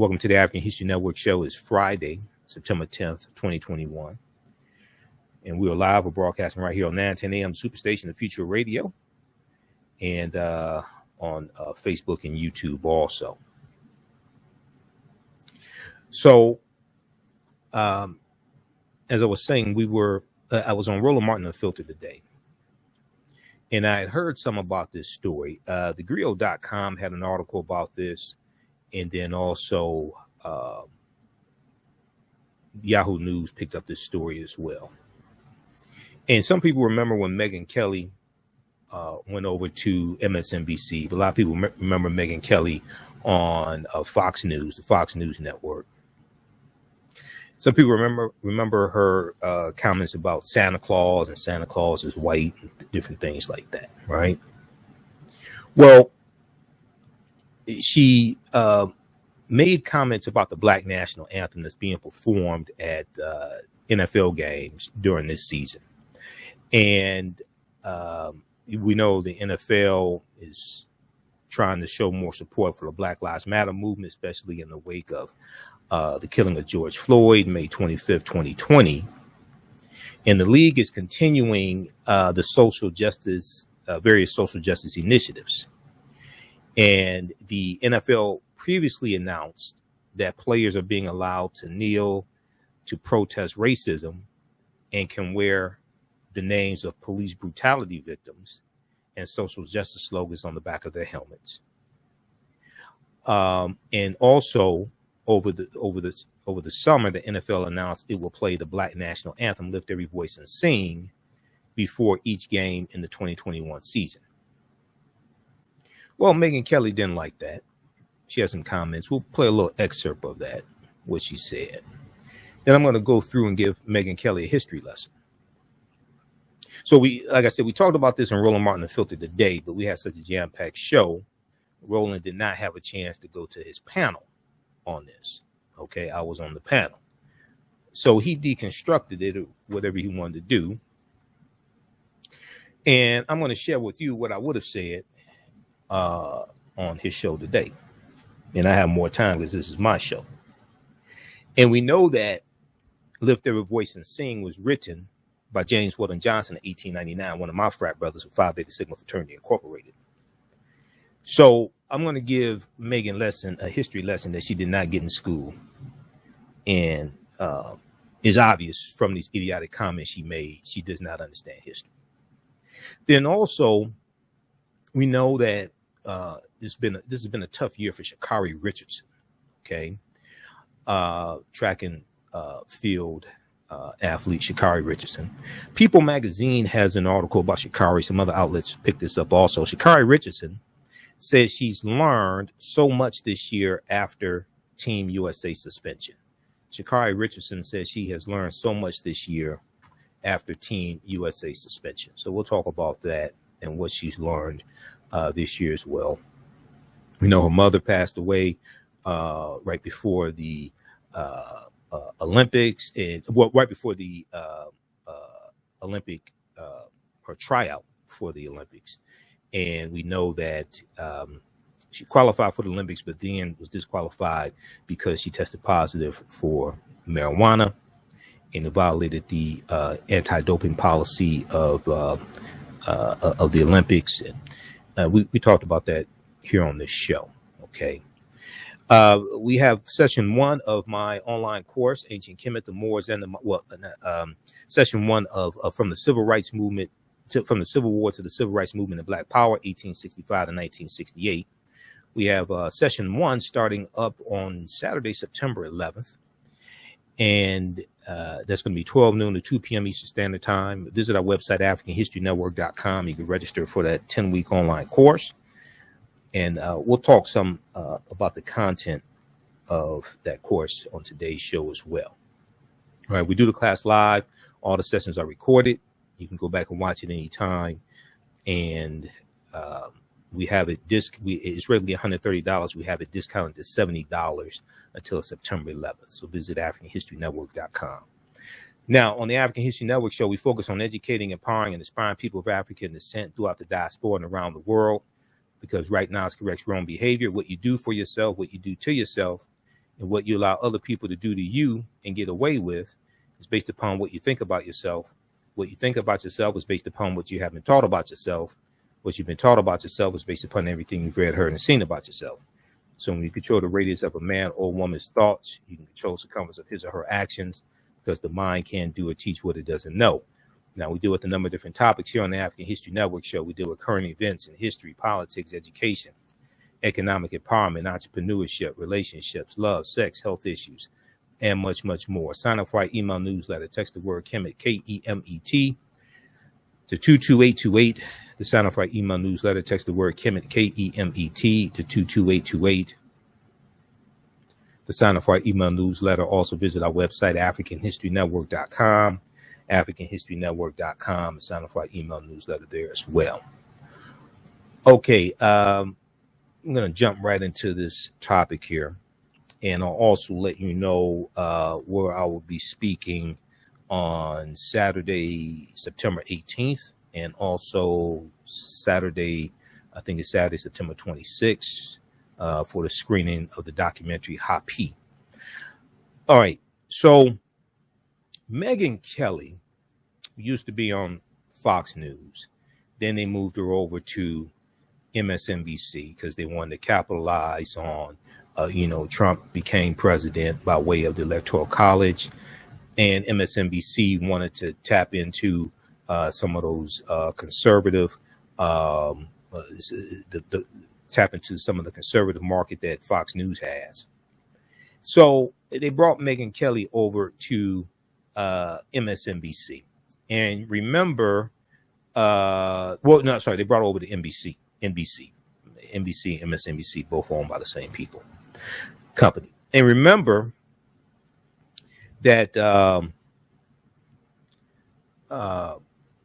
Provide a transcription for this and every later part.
Welcome to the African History Network show. It's Friday, September 10th, 2021. And we are live. We're broadcasting right here on 910 AM Superstation of Future Radio and on Facebook and YouTube also. So, as I was saying, I was on Roland Martin Unfiltered today. And I had heard some about this story. TheGrio.com had an article about this. And then also Yahoo News picked up this story as well. And some people remember when Megyn Kelly went over to MSNBC. But a lot of people remember Megyn Kelly on Fox News, the Fox News Network. Some people remember her comments about Santa Claus and Santa Claus is white and different things like that, right? Well, she made comments about the Black National Anthem that's being performed at NFL games during this season. And we know the NFL is trying to show more support for the Black Lives Matter movement, especially in the wake of the killing of George Floyd, May 25th, 2020. And the league is continuing the social justice, various social justice initiatives. And the NFL previously announced that players are being allowed to kneel to protest racism and can wear the names of police brutality victims and social justice slogans on the back of their helmets. And also over the summer, the NFL announced it will play the Black National Anthem, Lift Every Voice and Sing, before each game in the 2021 season. Well, Megyn Kelly didn't like that. She has some comments. We'll play a little excerpt of that, what she said. Then I'm going to go through and give Megyn Kelly a history lesson. So like I said, we talked about this on Roland Martin Unfiltered today, but we had such a jam-packed show. Roland did not have a chance to go to his panel on this. Okay, I was on the panel. So he deconstructed it, or whatever he wanted to do. And I'm going to share with you what I would have said on his show today. And I have more time because this is my show. And we know that Lift Every Voice and Sing was written by James Weldon Johnson in 1899, one of my frat brothers of Phi Beta Sigma Fraternity Incorporated. So I'm going to give Megyn a history lesson that she did not get in school. And is obvious from these idiotic comments she made. She does not understand history. Then also, we know that this has been a tough year for Sha'Carri Richardson. Okay, track and field athlete Sha'Carri Richardson. People magazine has an article about Sha'Carri. Some other outlets picked this up also. Sha'Carri Richardson says she's learned so much this year after Team USA suspension. Sha'Carri Richardson says she has learned so much this year after Team USA suspension. So we'll talk about that and what she's learned this year as well. We know her mother passed away right before the Olympics, and right before the Olympic, her tryout for the Olympics. And we know that she qualified for the Olympics, but then was disqualified because she tested positive for marijuana and it violated the anti-doping policy of the Olympics. And we talked about that here on this show. Okay. We have session 1 of my online course, Ancient Kemet, the Moors, and session 1 of from the Civil Rights Movement, from the Civil War to the Civil Rights Movement and Black Power, 1865 to 1968. We have session 1 starting up on Saturday, September 11th. And that's going to be 12 noon to 2 p.m. Eastern Standard Time. Visit our website, AfricanHistoryNetwork.com. You can register for that 10-week online course. And we'll talk some about the content of that course on today's show as well. All right, we do the class live. All the sessions are recorded. You can go back and watch it anytime. And we have it it's regularly $130. We have it discounted to $70 until September 11th. So visit AfricanHistoryNetwork.com. Now, on the African History Network show, we focus on educating, empowering, and inspiring people of African descent throughout the diaspora and around the world. Because right now, it's corrects wrong behavior. What you do for yourself, what you do to yourself, and what you allow other people to do to you and get away with is based upon what you think about yourself. What you think about yourself is based upon what you have been taught about yourself. What you've been taught about yourself is based upon everything you've read, heard, and seen about yourself. So when you control the radius of a man or woman's thoughts, you can control the circumference of his or her actions, because the mind can't do or teach what it doesn't know. Now, we deal with a number of different topics here on the African History Network show. We deal with current events in history, politics, education, economic empowerment, entrepreneurship, relationships, love, sex, health issues, and much, much more. Sign up for our email newsletter. Text the word Kemet, K-E-M-E-T, to 22828. To sign up for our email newsletter, text the word Kemet, K-E-M-E-T, to 22828. To sign up for our email newsletter, also visit our website, AfricanHistoryNetwork.com. AfricanHistoryNetwork.com, and sign up for our email newsletter there as well. Okay, I'm going to jump right into this topic here, and I'll also let you know where I will be speaking on Saturday, September 18th, and also Saturday, I think it's Saturday, September 26th, for the screening of the documentary Happy. All right, so Megyn Kelly used to be on Fox News. Then they moved her over to MSNBC because they wanted to capitalize on, Trump became president by way of the Electoral College. And MSNBC wanted to tap into some of those conservative, tap into some of the conservative market that Fox News has. So they brought Megyn Kelly over to MSNBC. And remember, they brought over to NBC, and MSNBC, both owned by the same company. And remember that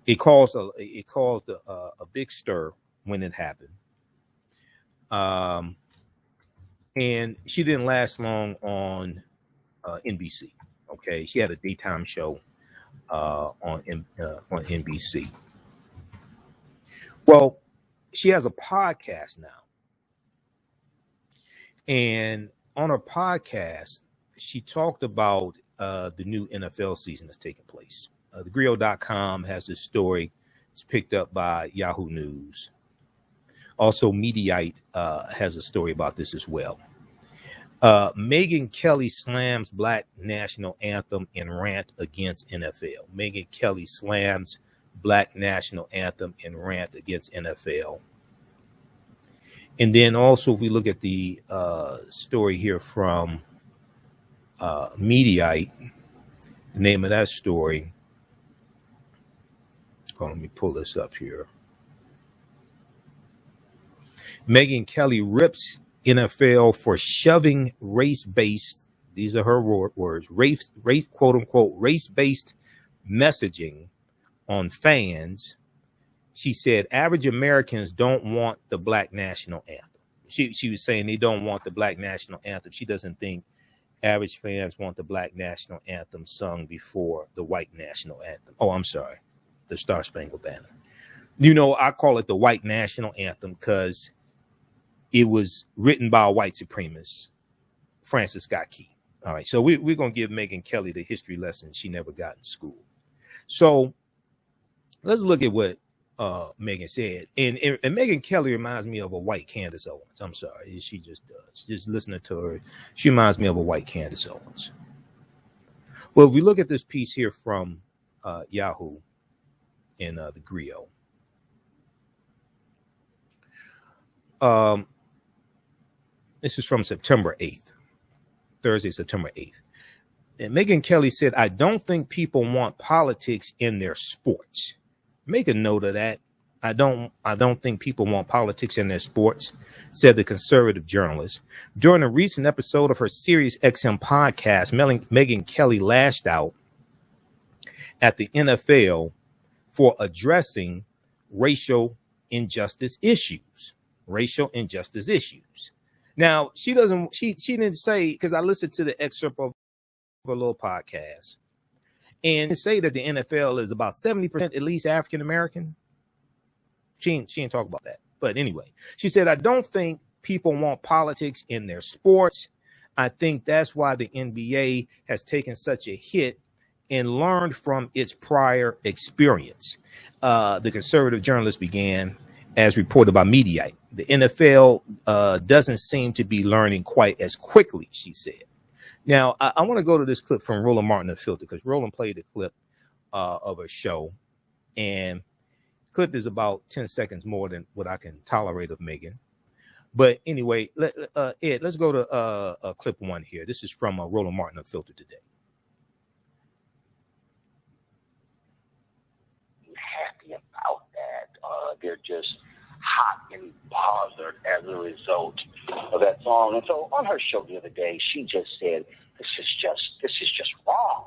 it caused a big stir when it happened. And she didn't last long on NBC. Okay, she had a daytime show on NBC. Well, she has a podcast now, and on her podcast, she talked about the new NFL season that's taking place. TheGrio.com has this story. It's picked up by Yahoo News. Also, Mediaite has a story about this as well. Megyn Kelly slams Black National Anthem in rant against NFL. Megyn Kelly slams Black National Anthem in rant against NFL. And then also, if we look at the story here from Mediaite, the name of that story. Let me pull this up here. Megyn Kelly rips NFL for shoving race-based, these are her words, race quote unquote, race-based messaging on fans. She said average Americans don't want the Black National Anthem. She was saying they don't want the Black National Anthem. She doesn't think average fans want the Black National Anthem sung before the White National Anthem. Oh, I'm sorry, the Star Spangled Banner. I call it the White National Anthem because it was written by a white supremacist, Francis Scott Key. All right, so we're going to give Megyn Kelly the history lesson she never got in school. So let's look at what Megyn said. And Megyn Kelly reminds me of a white Candace Owens. I'm sorry, she just does. Just listening to her, she reminds me of a white Candace Owens. Well, if we look at this piece here from Yahoo and the Griot. This is from September 8th, Thursday, September 8th. And Megyn Kelly said, I don't think people want politics in their sports. Make a note of that. I don't think people want politics in their sports, said the conservative journalist. During a recent episode of her Sirius XM podcast, Megyn Kelly lashed out at the NFL for addressing racial injustice issues. Now, she didn't say, because I listened to the excerpt of a little podcast, and say that the NFL is about 70% at least African American. She didn't talk about that. But anyway, she said, I don't think people want politics in their sports. I think that's why the NBA has taken such a hit and learned from its prior experience. The conservative journalist began, as reported by Mediaite. The NFL doesn't seem to be learning quite as quickly, she said. Now, I want to go to this clip from Roland Martin, the Filter, because Roland played a clip of a show, and the clip is about 10 seconds more than what I can tolerate of Megyn. But anyway, Ed, let's go to clip one here. This is from Roland Martin, the Filter, today. Happy about that. They're just hot and bothered as a result of that song. And so on her show the other day, she just said, this is just wrong.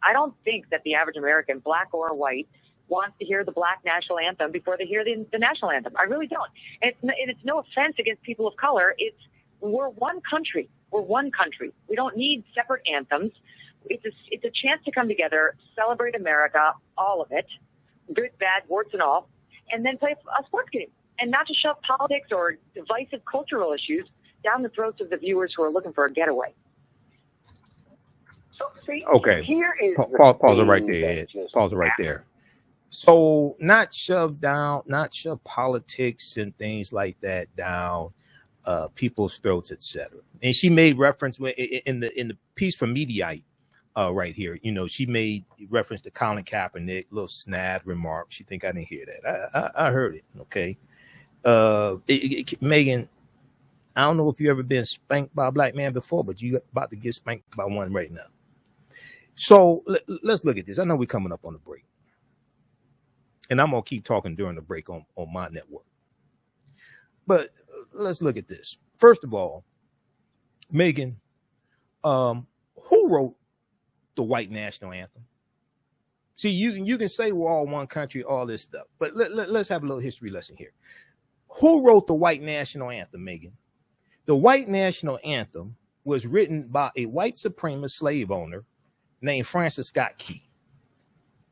I don't think that the average American, black or white, wants to hear the Black National Anthem before they hear the National Anthem. I really don't. And it's no offense against people of color. We're one country. We're one country. We don't need separate anthems. It's a chance to come together, celebrate America, all of it, good, bad, warts and all, and then play a sports game, and not to shove politics or divisive cultural issues down the throats of the viewers who are looking for a getaway. So, see, okay. Here is pause it right there, Ed. Pause it right there. So not shove politics and things like that down people's throats, etc. And she made reference in the piece from Mediaite right here. You know, she made reference to Colin Kaepernick, little snide remark. She think I didn't hear that. I heard it. Okay, Megyn, I don't know if you ever been spanked by a black man before, but you about to get spanked by one right now. So let's look at this. I know we're coming up on the break, and I'm gonna keep talking during the break on my network. But let's look at this. First of all, Megyn, who wrote the white national anthem? See, you can say we're all one country, all this stuff, but let's have a little history lesson here. Who wrote the white national anthem, Megyn? The white national anthem was written by a white supremacist slave owner named Francis Scott Key.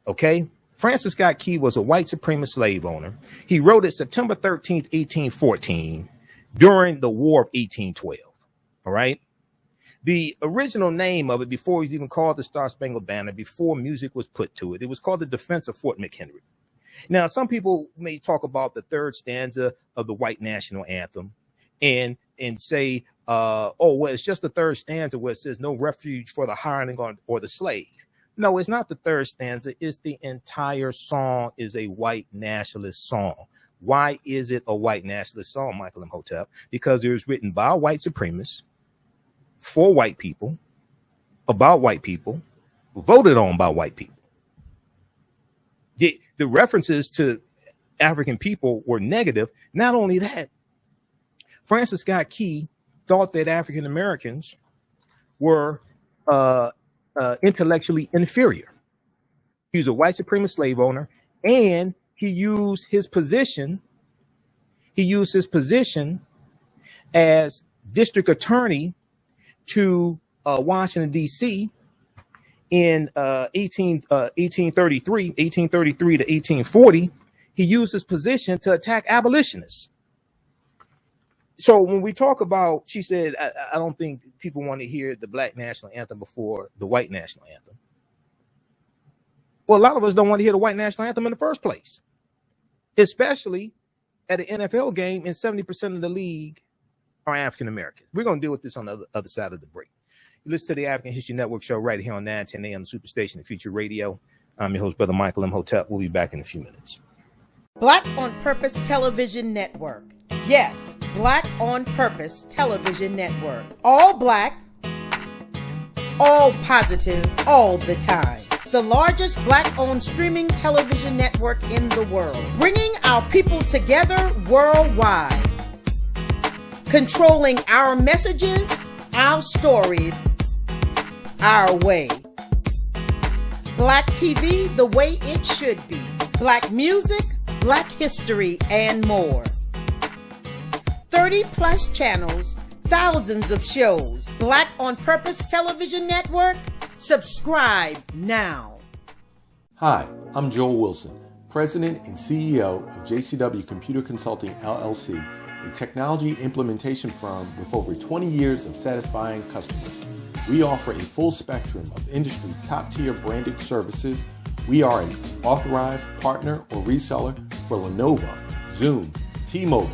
Okay? Francis Scott Key was a white supremacist slave owner. He wrote it September 13th, 1814, during the War of 1812. All right? The original name of it, before it was even called the Star Spangled Banner, before music was put to it, it was called the Defense of Fort McHenry. Now, some people may talk about the third stanza of the white national anthem and say, well, it's just the third stanza where it says no refuge for the hireling or the slave. No, it's not the third stanza. It's the entire song is a white nationalist song. Why is it a white nationalist song, Michael Imhotep? Because it was written by a white supremacist, for white people, about white people, voted on by white people. The references to African people were negative. Not only that, Francis Scott Key thought that African Americans were intellectually inferior. He was a white supremacist slave owner, and he used his position as district attorney to Washington, D.C. in 1833 to 1840. He used his position to attack abolitionists. So when we talk about, she said, I don't think people want to hear the Black National Anthem before the White National Anthem. Well, a lot of us don't want to hear the White National Anthem in the first place, especially at an NFL game, and 70% of the league are African American. We're going to deal with this on the other side of the break. You listen to the African History Network show right here on 910 AM Superstation and Future Radio. I'm your host, Brother Michael Imhotep. We'll be back in a few minutes. Black on Purpose Television Network. Yes, Black on Purpose Television Network. All black, all positive, all the time. The largest black-owned streaming television network in the world. Bringing our people together worldwide. Controlling our messages, our stories, our way. Black TV the way it should be. Black music, Black history, and more. 30 plus channels, thousands of shows. Black on Purpose Television Network. Subscribe now. Hi, I'm Joel Wilson, President and CEO of JCW Computer Consulting LLC a technology implementation firm with over 20 years of satisfying customers. We offer a full spectrum of industry top-tier branded services. We are an authorized partner or reseller for Lenovo, Zoom, T-Mobile,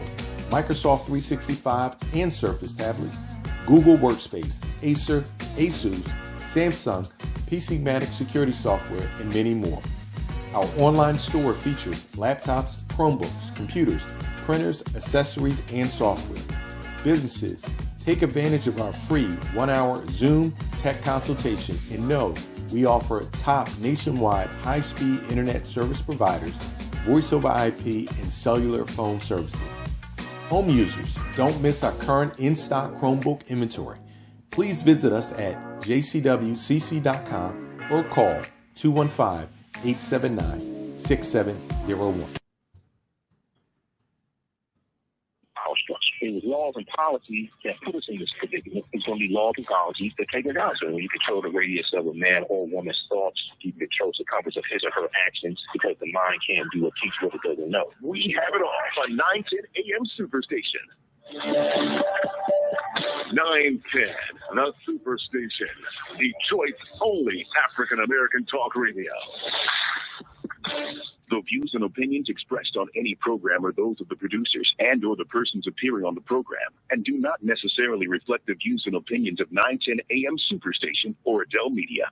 Microsoft 365 and Surface tablets, Google Workspace, Acer, Asus, Samsung, PCmatic security software, and many more. Our online store features laptops, Chromebooks, computers, printers, accessories, and software. Businesses, take advantage of our free 1-hour Zoom tech consultation and know we offer top nationwide high-speed internet service providers, voice over IP, and cellular phone services. Home users, don't miss our current in-stock Chromebook inventory. Please visit us at jcwcc.com or call 215-879-6701. It was laws and policies that put us in this predicament. It's going to be laws and policies that take us out. So when you control the radius of a man or woman's thoughts, you control the compass of his or her actions because the mind can't do or teach what it doesn't know. We have it all on 910 AM Superstation. 910, the Superstation, Detroit's only African-American talk radio. The views and opinions expressed on any program are those of the producers and or the persons appearing on the program and do not necessarily reflect the views and opinions of 910 AM Superstation or Adele Media.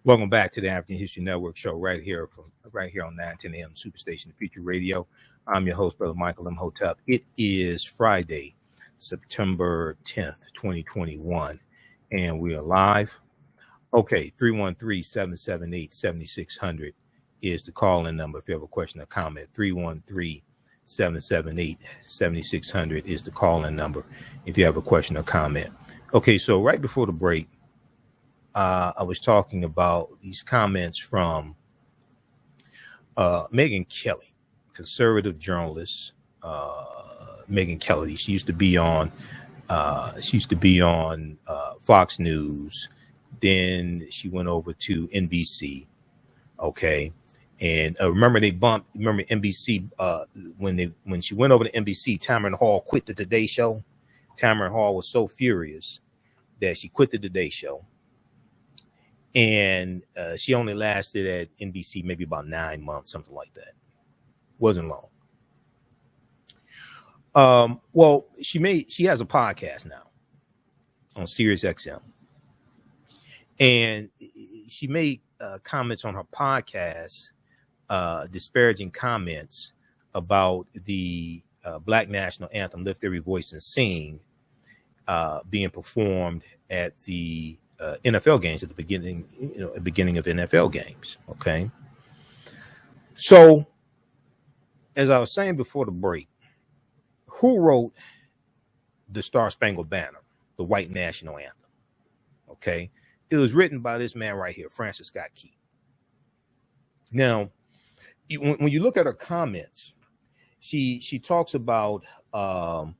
Welcome back to the African History Network show right here on 910 AM Superstation, the Future Radio. I'm your host, Brother Michael Imhotep. It is Friday, September 10th, 2021, and we are live. Okay, 313-778-7600 is the call-in number if you have a question or comment. 313-778-7600 is the call-in number if you have a question or comment. Okay, so right before the break, I was talking about these comments from Megyn Kelly, conservative journalist. Megyn Kelly. She used to be on Fox News. Then she went over to NBC. Okay. And remember NBC when she went over to NBC, Tamron Hall quit the Today Show. Tamron Hall was so furious that she quit the Today Show. And she only lasted at NBC maybe about 9 months, something like that. Wasn't long. Well, she has a podcast now on Sirius XM, and she made comments on her podcast, disparaging comments about the Black National Anthem, Lift Every Voice and Sing, being performed at the NFL games at the beginning of NFL games. Okay. So as I was saying before the break, who wrote the Star Spangled Banner, the white national anthem? Okay. It was written by this man right here, Francis Scott Key. Now, when you look at her comments, she talks about the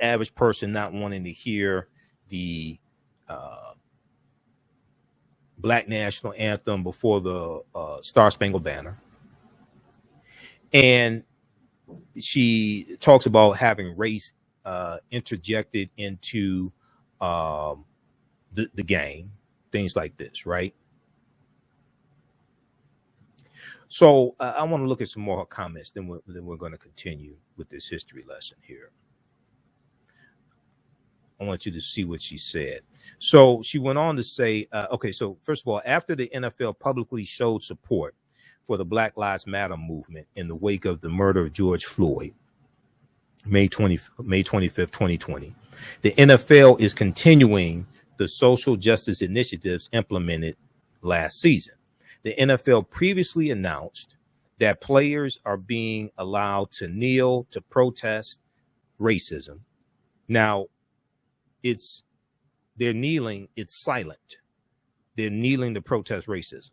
average person not wanting to hear the Black National Anthem before the Star Spangled Banner. And she talks about having race interjected into the game, things like this, right? So I want to look at some more comments, then we're going to continue with this history lesson here. I want you to see what she said. So she went on to say, okay, so first of all, after the NFL publicly showed support for the Black Lives Matter movement in the wake of the murder of George Floyd, May 25th, 2020, the NFL is continuing the social justice initiatives implemented last season. The NFL previously announced that players are being allowed to kneel to protest racism. Now, they're kneeling, it's silent. They're kneeling to protest racism.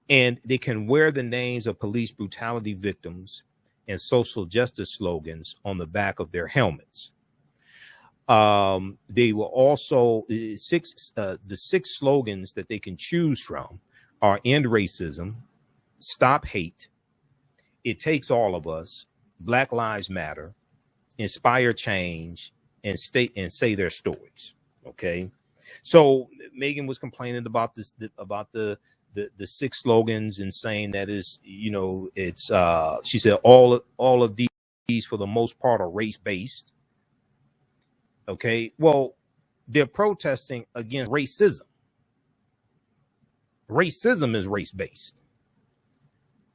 And they can wear the names of police brutality victims and social justice slogans on the back of their helmets. They will also, the six slogans that they can choose from are End Racism, Stop Hate, It Takes All of Us, Black Lives Matter, inspire change, and say their stories. Okay. So Megyn was complaining about this, about the 6 slogans, and saying that is, you know, it's she said all of these for the most part are race based. Okay. Well, they're protesting against racism. Racism is race based.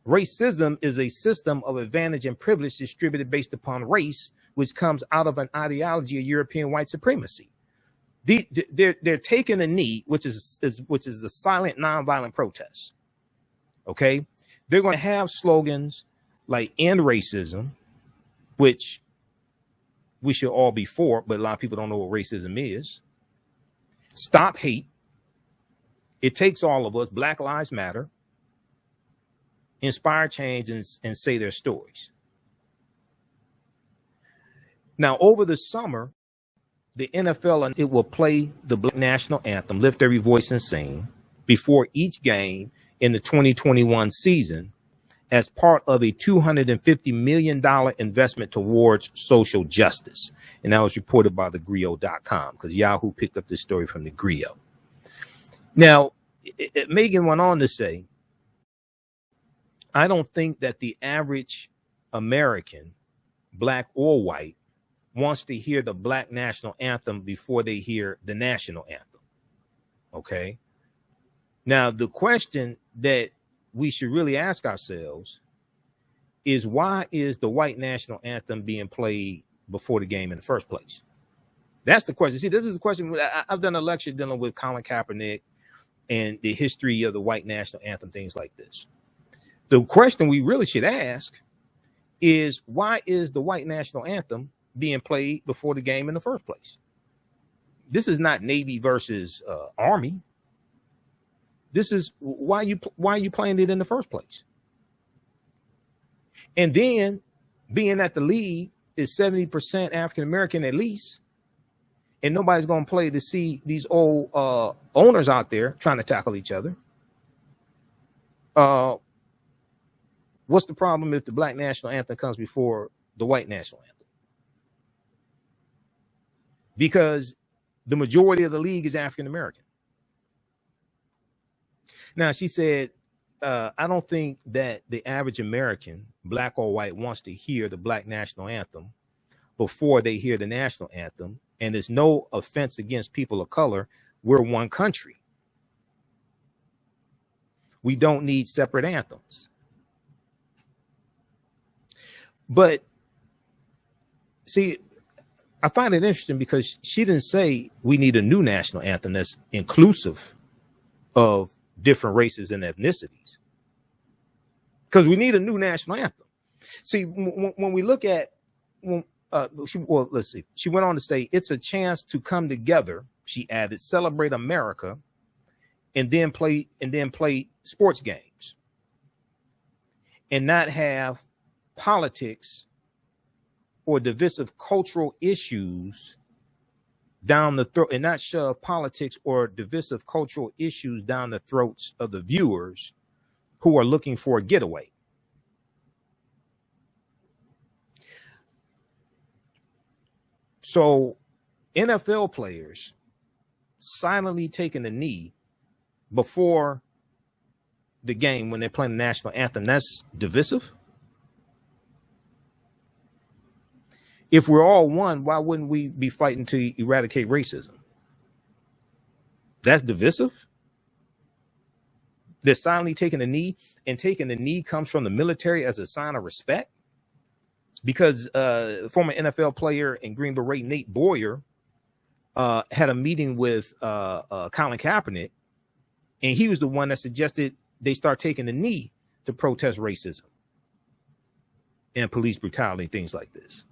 Racism is a system of advantage and privilege distributed based upon race, which comes out of an ideology of European white supremacy. They're taking a knee, which is a silent, nonviolent protest. Okay, they're going to have slogans like "End Racism," which we should all be for, but a lot of people don't know what racism is. "Stop Hate," "It Takes All of Us," "Black Lives Matter," "Inspire Change," and say their stories. Now, over the summer, the NFL, it will play the Black National Anthem, "Lift Every Voice and Sing," before each game in the 2021 season as part of a $250 million investment towards social justice. And that was reported by thegrio.com, because Yahoo picked up this story from the Grio. Now, Megyn went on to say, "I don't think that the average American, black or white, wants to hear the Black National Anthem before they hear the national anthem." Okay. Now, the question that we should really ask ourselves is, why is the white national anthem being played before the game in the first place? That's the question. See, this is the question. I've done a lecture dealing with Colin Kaepernick and the history of the white national anthem, things like this. The question we really should ask is, why is the white national anthem being played before the game in the first place? This is not Navy versus Army. This is why are you playing it in the first place? And then, being that the league is 70% African American at least, and nobody's going to play to see these old owners out there trying to tackle each other. What's the problem if the Black National Anthem comes before the white national anthem? Because the majority of the league is African American. Now, she said, "I don't think that the average American, black or white, wants to hear the Black National Anthem before they hear the national anthem. And there's no offense against people of color. We're one country. We don't need separate anthems." But see, I find it interesting because she didn't say we need a new national anthem that's inclusive of different races and ethnicities, because we need a new national anthem. See, when we look at, let's see, she went on to say, "It's a chance to come together," she added, "celebrate America, and then play sports games, and not have politics or divisive cultural issues down the throat, and not shove politics or divisive cultural issues down the throats of the viewers who are looking for a getaway." So NFL players silently taking the knee before the game when they're playing the national anthem, that's divisive? If we're all one, why wouldn't we be fighting to eradicate racism? That's divisive? They're silently taking the knee, and taking the knee comes from the military as a sign of respect. Because former NFL player and Green Beret Nate Boyer had a meeting with Colin Kaepernick, and he was the one that suggested they start taking the knee to protest racism and police brutality, things like this.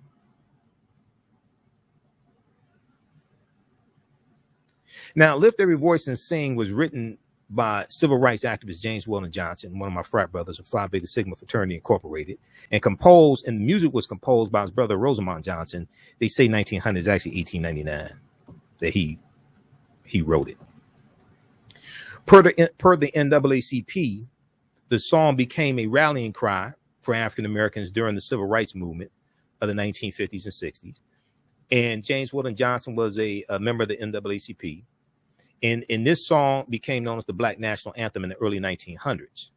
Now, "Lift Every Voice and Sing" was written by civil rights activist James Weldon Johnson, one of my frat brothers of Phi Beta Sigma Fraternity Incorporated, and the music was composed by his brother Rosamond Johnson. They say 1900, is actually 1899 that he wrote it. Per the NAACP, the song became a rallying cry for African Americans during the civil rights movement, of the 1950s and 60s. And James Weldon Johnson was a member of the NAACP. And this song became known as the Black National Anthem in the early 1900s.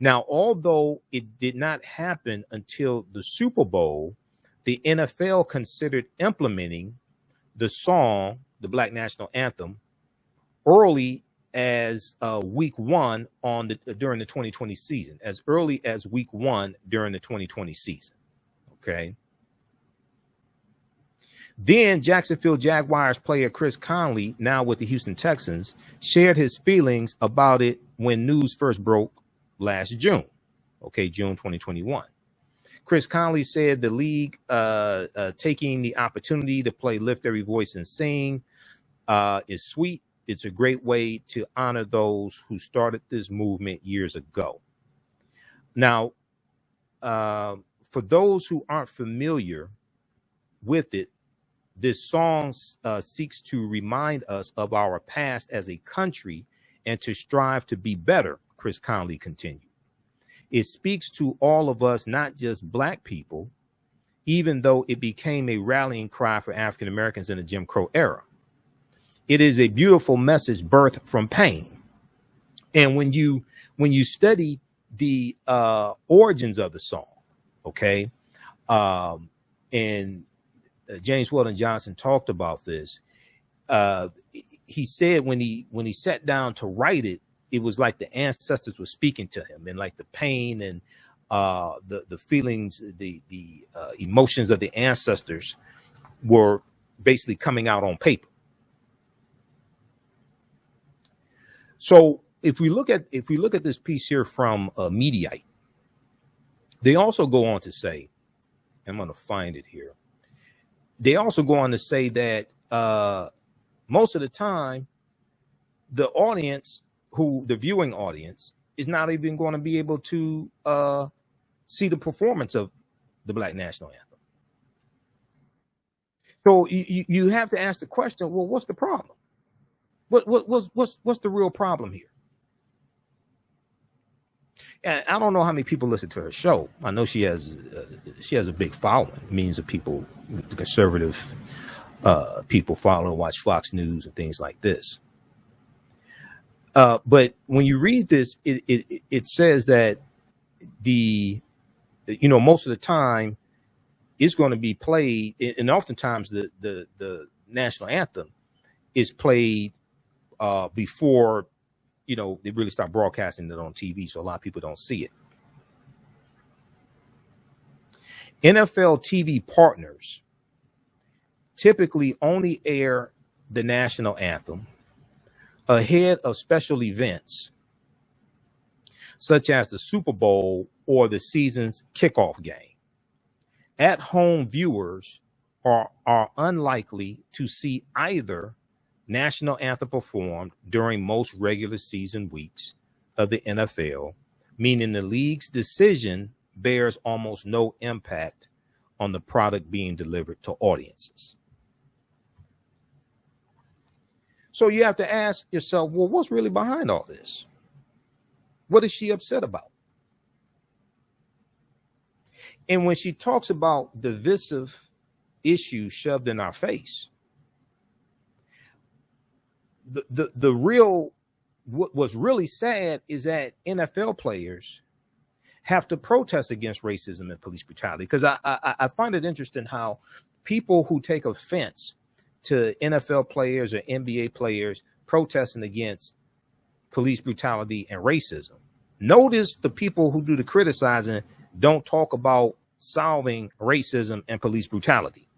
Now, although it did not happen until the Super Bowl, the NFL considered implementing the song, the Black National Anthem, early as week 1 during the 2020 season, as early as week 1 during the 2020 season. Okay. Then Jacksonville Jaguars player Chris Conley, now with the Houston Texans, shared his feelings about it when news first broke last June. Okay, June 2021. Chris Conley said the league taking the opportunity to play Lift Every Voice and Sing is sweet. It's a great way to honor those who started this movement years ago. Now, for those who aren't familiar with it, this song seeks to remind us of our past as a country and to strive to be better, Chris Conley continued. It speaks to all of us, not just Black people, even though it became a rallying cry for African Americans in the Jim Crow era. It is a beautiful message birthed from pain. And when you study the origins of the song, okay, and James Weldon Johnson talked about this. He said when he sat down to write it, it was like the ancestors were speaking to him, and like the pain and the feelings, the emotions of the ancestors were basically coming out on paper. So if we look at this piece here from Mediaite, they also go on to say, I'm going to find it here. They also go on to say that most of the time, the audience, the viewing audience, is not even going to be able to see the performance of the Black National Anthem. So you have to ask the question, well, what's the problem? What's the real problem here? And I don't know how many people listen to her show. I know she has a big following. Millions of people, conservative people follow, watch Fox News and things like this. But when you read this, it says that most of the time it's going to be played, and oftentimes the national anthem is played before they really start broadcasting it on TV, so a lot of people don't see it. NFL TV partners typically only air the national anthem ahead of special events such as the Super Bowl or the season's kickoff game. At-home viewers are unlikely to see either national anthem performed during most regular season weeks of the NFL, meaning the league's decision bears almost no impact on the product being delivered to audiences. So you have to ask yourself, well, what's really behind all this? What is she upset about? And when she talks about divisive issues shoved in our face, the real, what's really sad is that NFL players have to protest against racism and police brutality. Because I find it interesting how people who take offense to NFL players or NBA players protesting against police brutality and racism, notice the people who do the criticizing don't talk about solving racism and police brutality.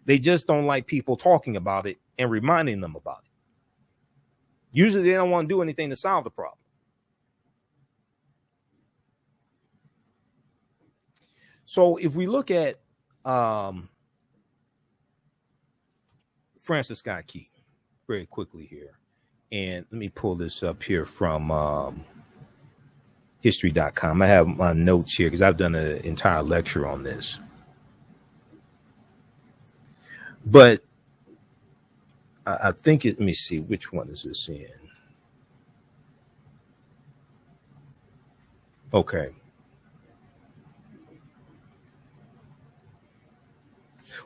They just don't like people talking about it and reminding them about it. Usually they don't want to do anything to solve the problem. So if we look at Francis Scott Key very quickly here, and let me pull this up here from history.com. I have my notes here because I've done an entire lecture on this. But I think let me see, which one is this in? Okay.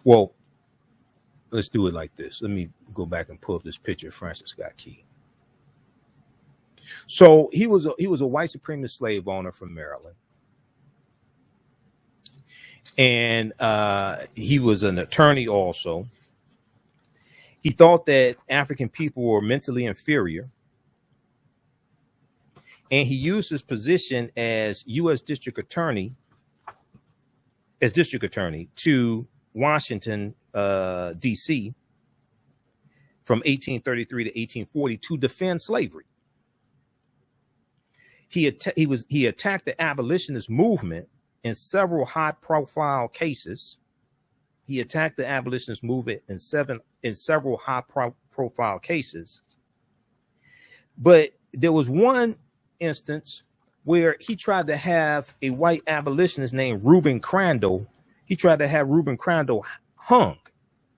Well, let's do it like this. Let me go back and pull up this picture of Francis Scott Key. So he was a white supremacist slave owner from Maryland, and he was an attorney also. He thought that African people were mentally inferior, and he used his position as U.S. District Attorney to Washington, D.C. from 1833 to 1840 to defend slavery. He attacked the abolitionist movement in several high-profile cases. He attacked the abolitionist movement in several high-profile cases. But there was one instance where he tried to have a white abolitionist named Reuben Crandall. He tried to have Reuben Crandall hung,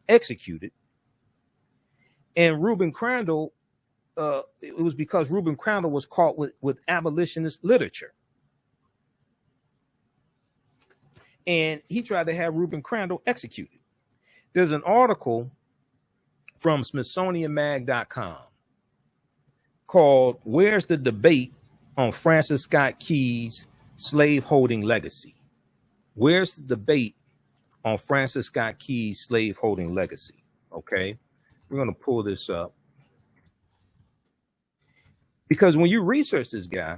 executed. And Reuben Crandall, it was because Reuben Crandall was caught with abolitionist literature. And he tried to have Reuben Crandall executed. There's an article from SmithsonianMag.com called "Where's the Debate on Francis Scott Key's Slaveholding Legacy?" Where's the debate on Francis Scott Key's slaveholding legacy? Okay, we're going to pull this up. Because when you research this guy,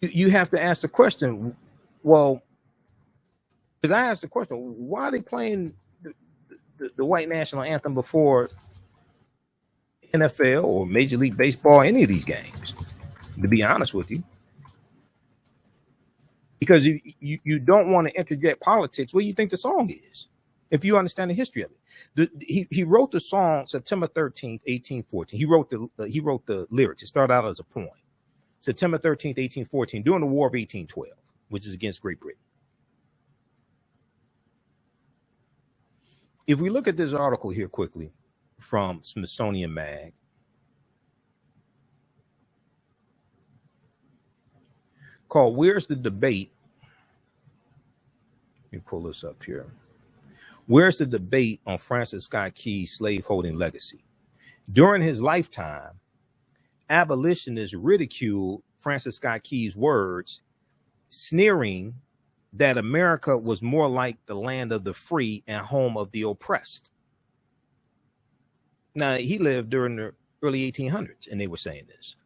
you have to ask the question, well, because I asked the question, why are they playing the white national anthem before NFL or Major League Baseball, any of these games, to be honest with you? Because you don't want to interject politics. What do you think the song is, if you understand the history of it? He wrote the song September 13th, 1814. He wrote the lyrics. It started out as a poem. September 13th, 1814, during the War of 1812, which is against Great Britain. If we look at this article here quickly from Smithsonian Mag, called "Where's the Debate?" Let me pull this up here. Where's the debate on Francis Scott Key's slaveholding legacy? During his lifetime, abolitionists ridiculed Francis Scott Key's words, sneering that America was more like the land of the free and home of the oppressed. Now, he lived during the early 1800s, and they were saying this.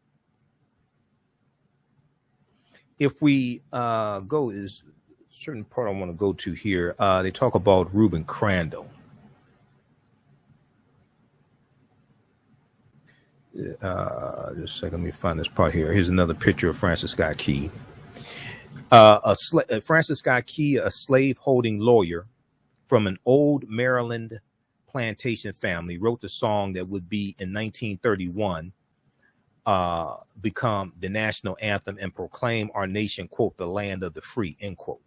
If we go, is a certain part I want to go to here. They talk about Reuben Crandall. Just a second, let me find this part here. Here's another picture of Francis Scott Key. Francis Scott Key, a slave-holding lawyer from an old Maryland plantation family, wrote the song that would be in 1931 become the national anthem and proclaim our nation, quote, the land of the free, end quote.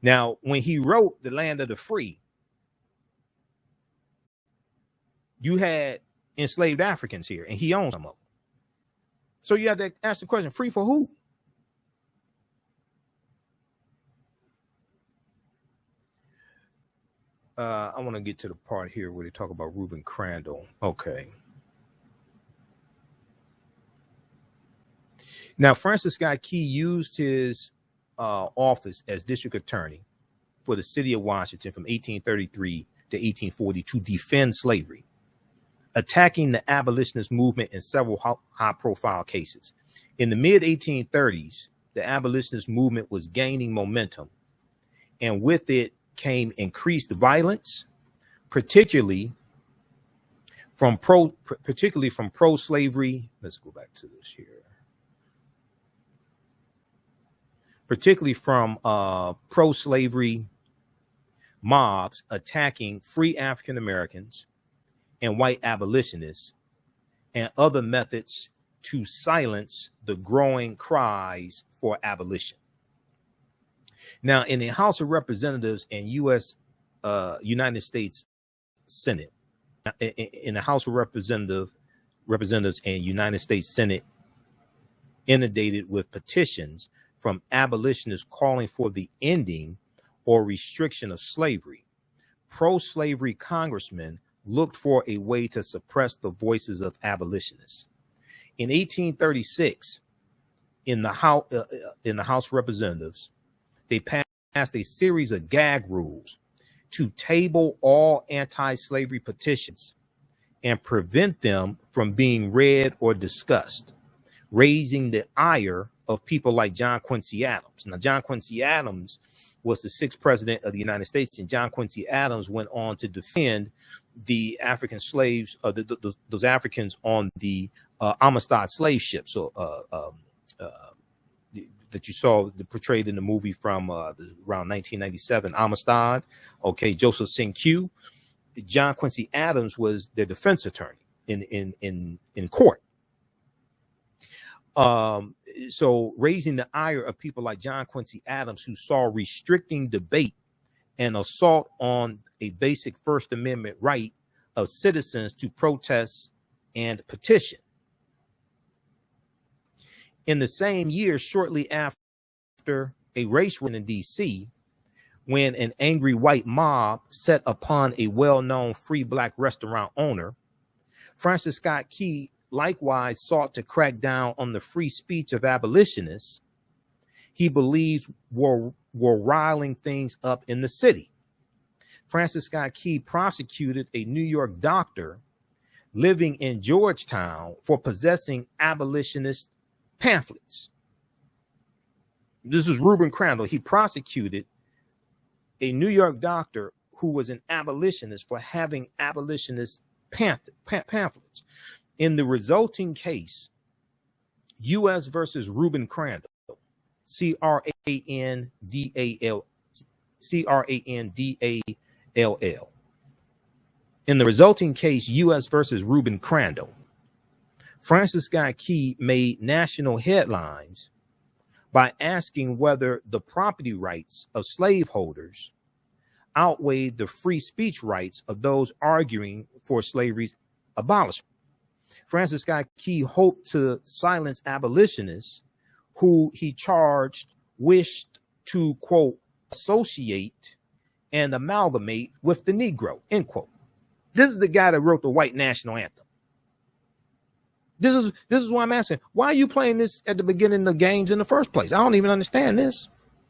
Now, when he wrote the land of the free, you had enslaved Africans here, and he owns some of them. So you have to ask the question, free for who? I want to get to the part here where they talk about Reuben Crandall. Okay. Now, Francis Scott Key used his office as district attorney for the city of Washington from 1833 to 1840 to defend slavery, attacking the abolitionist movement in several high-profile cases. In the mid-1830s, the abolitionist movement was gaining momentum, and with it came increased violence, particularly from pro-slavery. Let's go back to this here. Particularly from pro-slavery mobs attacking free African Americans and white abolitionists, and other methods to silence the growing cries for abolition. Now, in the House of Representatives and United States Senate, in the House of Representatives and United States Senate, inundated with petitions from abolitionists calling for the ending or restriction of slavery, pro-slavery congressmen looked for a way to suppress the voices of abolitionists. In 1836, in the House of Representatives, they passed a series of gag rules to table all anti-slavery petitions and prevent them from being read or discussed, raising the ire of people like John Quincy Adams. Now, John Quincy Adams was the 6th president of the United States, and John Quincy Adams went on to defend the African slaves, those Africans on the Amistad slave ship. So that you saw portrayed in the movie from around 1997, Amistad. Okay, Joseph Q. John Quincy Adams was their defense attorney in court. So raising the ire of people like John Quincy Adams, who saw restricting debate and assault on a basic First Amendment right of citizens to protest and petition. In the same year, shortly after a race rioting in D.C., when an angry white mob set upon a well-known free black restaurant owner, Francis Scott Key likewise sought to crack down on the free speech of abolitionists he believes were riling things up in the city. Francis Scott Key prosecuted a New York doctor living in Georgetown for possessing abolitionist pamphlets. This is Reuben Crandall. He prosecuted a New York doctor who was an abolitionist for having abolitionist pamphlets. In the resulting case, U.S. versus Reuben Crandall, Crandall. In the resulting case, U.S. versus Reuben Crandall, Francis Scott Key made national headlines by asking whether the property rights of slaveholders outweighed the free speech rights of those arguing for slavery's abolishment. Francis Scott Key hoped to silence abolitionists who he charged wished to, quote, associate and amalgamate with the Negro, end quote. This is the guy that wrote the White National Anthem. This is why I'm asking, why are you playing this at the beginning of games in the first place? I don't even understand this,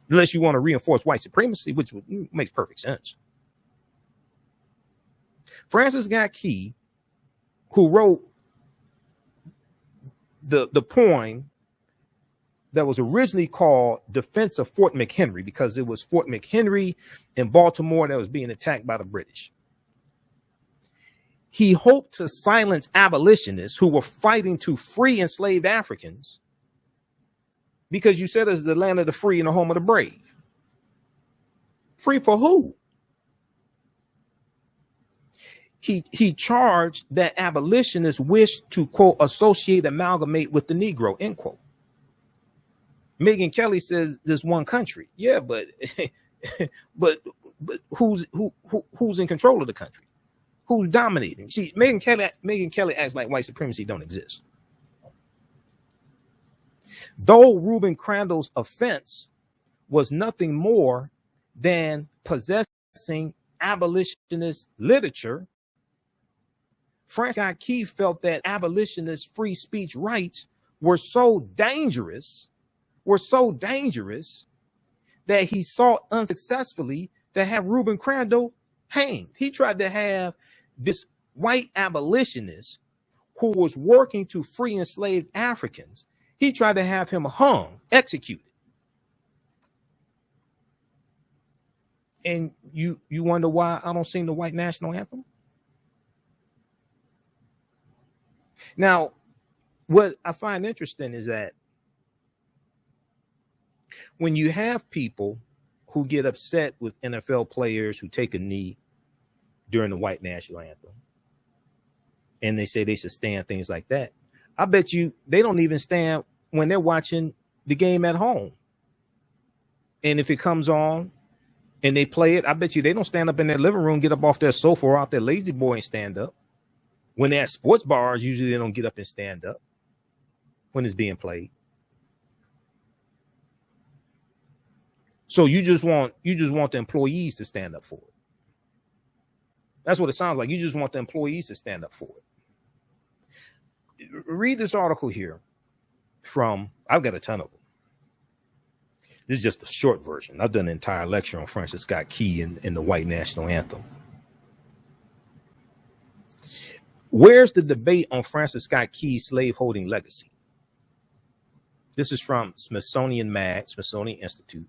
unless you want to reinforce white supremacy, which makes perfect sense. Francis Scott Key, who wrote the poem that was originally called Defense of Fort McHenry, because it was Fort McHenry in Baltimore that was being attacked by the British. He hoped to silence abolitionists who were fighting to free enslaved Africans, because you said it's the land of the free and the home of the brave. Free for who? He charged that abolitionists wished to, quote, associate, amalgamate with the Negro, end quote. Megyn Kelly says there's one country. Yeah, but who's in control of the country? Who's dominating? See, Megyn Kelly acts like white supremacy don't exist. Though Reuben Crandall's offense was nothing more than possessing abolitionist literature, Francis Scott Key felt that abolitionist free speech rights were so dangerous that he sought unsuccessfully to have Reuben Crandall hanged. He tried to have this white abolitionist who was working to free enslaved Africans. He tried to have him hung, executed. And you wonder why I don't sing the White National Anthem? Now, what I find interesting is that when you have people who get upset with NFL players who take a knee during the White National Anthem, and they say they should stand, things like that, I bet you they don't even stand when they're watching the game at home. And if it comes on and they play it, I bet you they don't stand up in their living room, get up off their sofa or out their lazy boy and stand up. When they're at sports bars, usually they don't get up and stand up when it's being played. So you just want the employees to stand up for it. That's what it sounds like. You just want the employees to stand up for it. Read this article here from, I've got a ton of them. This is just a short version. I've done an entire lecture on Francis Scott Key in the White National Anthem. Where's the debate on Francis Scott Key's slaveholding legacy? This is from Smithsonian Mag, Smithsonian Institute,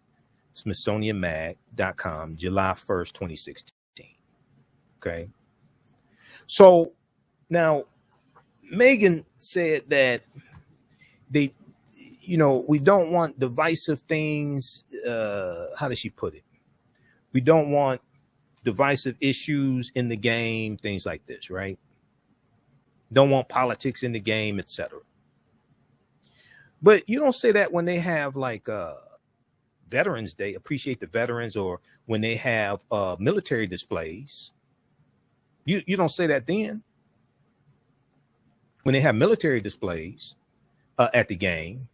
SmithsonianMag.com, July 1st, 2016. Okay. So now Megyn said that we don't want divisive things. How does she put it? We don't want divisive issues in the game, things like this, right? Don't want politics in the game, etc. But you don't say that when they have like Veterans Day, appreciate the veterans, or when they have military displays. You don't say that then. When they have military displays at the game.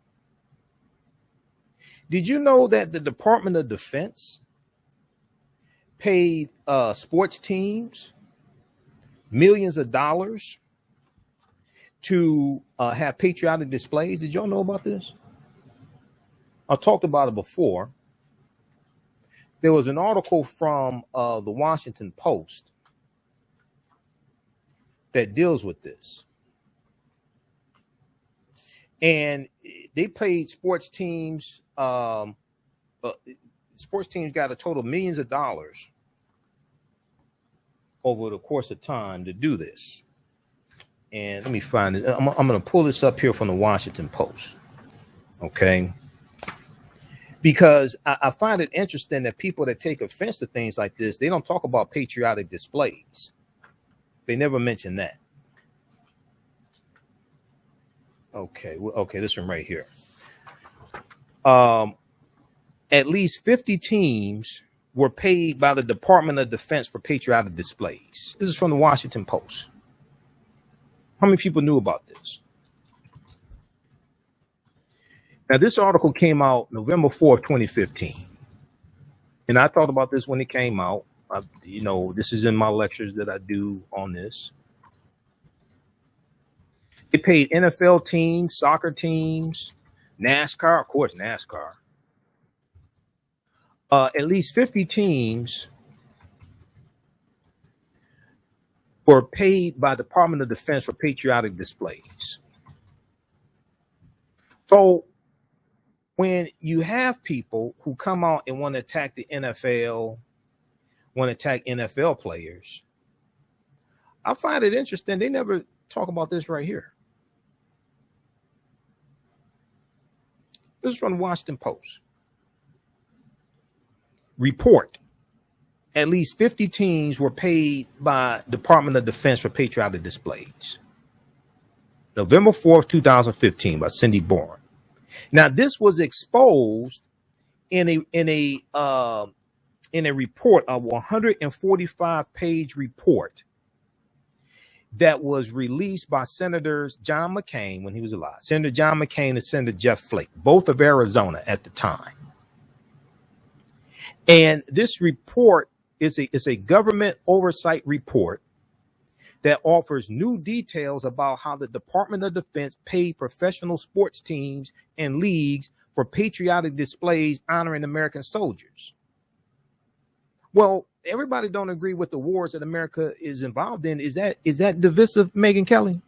Did you know that the Department of Defense paid sports teams millions of dollars to have patriotic displays? Did y'all know about this? I talked about it before. There was an article from the Washington Post that deals with this. And they paid sports teams, sports teams got a total of millions of dollars over the course of time to do this. And let me find it. I'm going to pull this up here from the Washington Post. Okay. Because I find it interesting that people that take offense to things like this, they don't talk about patriotic displays. They never mention that. Okay. Okay. This one right here. At least 50 teams were paid by the Department of Defense for patriotic displays. This is from the Washington Post. How many people knew about this? Now, this article came out November 4th, 2015. And I thought about this when it came out. This is in my lectures that I do on this. It paid NFL teams, soccer teams, NASCAR, of course, NASCAR. At least 50 teams were paid by Department of Defense for patriotic displays. So when you have people who come out and want to attack the NFL, want to attack NFL players, I find it interesting. They never talk about this right here. This is from the Washington Post. Report. At least 50 teams were paid by Department of Defense for patriotic displays. November 4th, 2015 by Cindy Bourne. Now, this was exposed in a report, a 145-page report that was released by Senators John McCain when he was alive. Senator John McCain and Senator Jeff Flake, both of Arizona at the time. And this report is a government oversight report that offers new details about how the Department of Defense paid professional sports teams and leagues for patriotic displays honoring American soldiers. Well, everybody don't agree with the wars that America is involved in. Is that divisive, Megyn Kelly?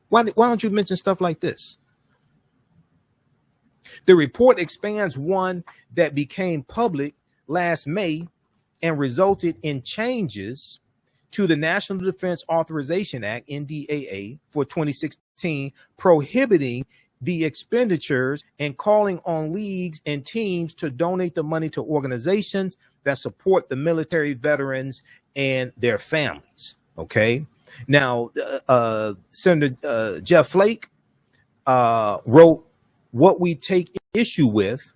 Why don't you mention stuff like this? The report expands one that became public last May and resulted in changes to the National Defense Authorization Act, NDAA, for 2016, prohibiting the expenditures and calling on leagues and teams to donate the money to organizations that support the military veterans and their families. Okay. Now, Senator Jeff Flake wrote, what we take issue with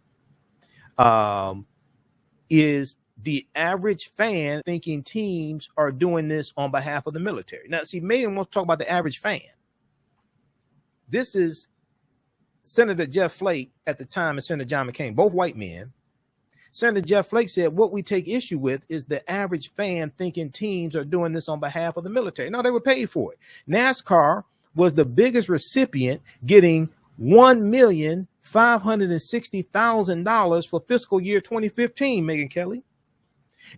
is the average fan thinking teams are doing this on behalf of the military. Now, see, Megyn wants to talk about the average fan. This is Senator Jeff Flake at the time and Senator John McCain, both white men, Senator Jeff Flake said, what we take issue with is the average fan thinking teams are doing this on behalf of the military. No, they were paid for it. NASCAR was the biggest recipient, getting $1,560,000 for fiscal year 2015, Megyn Kelly.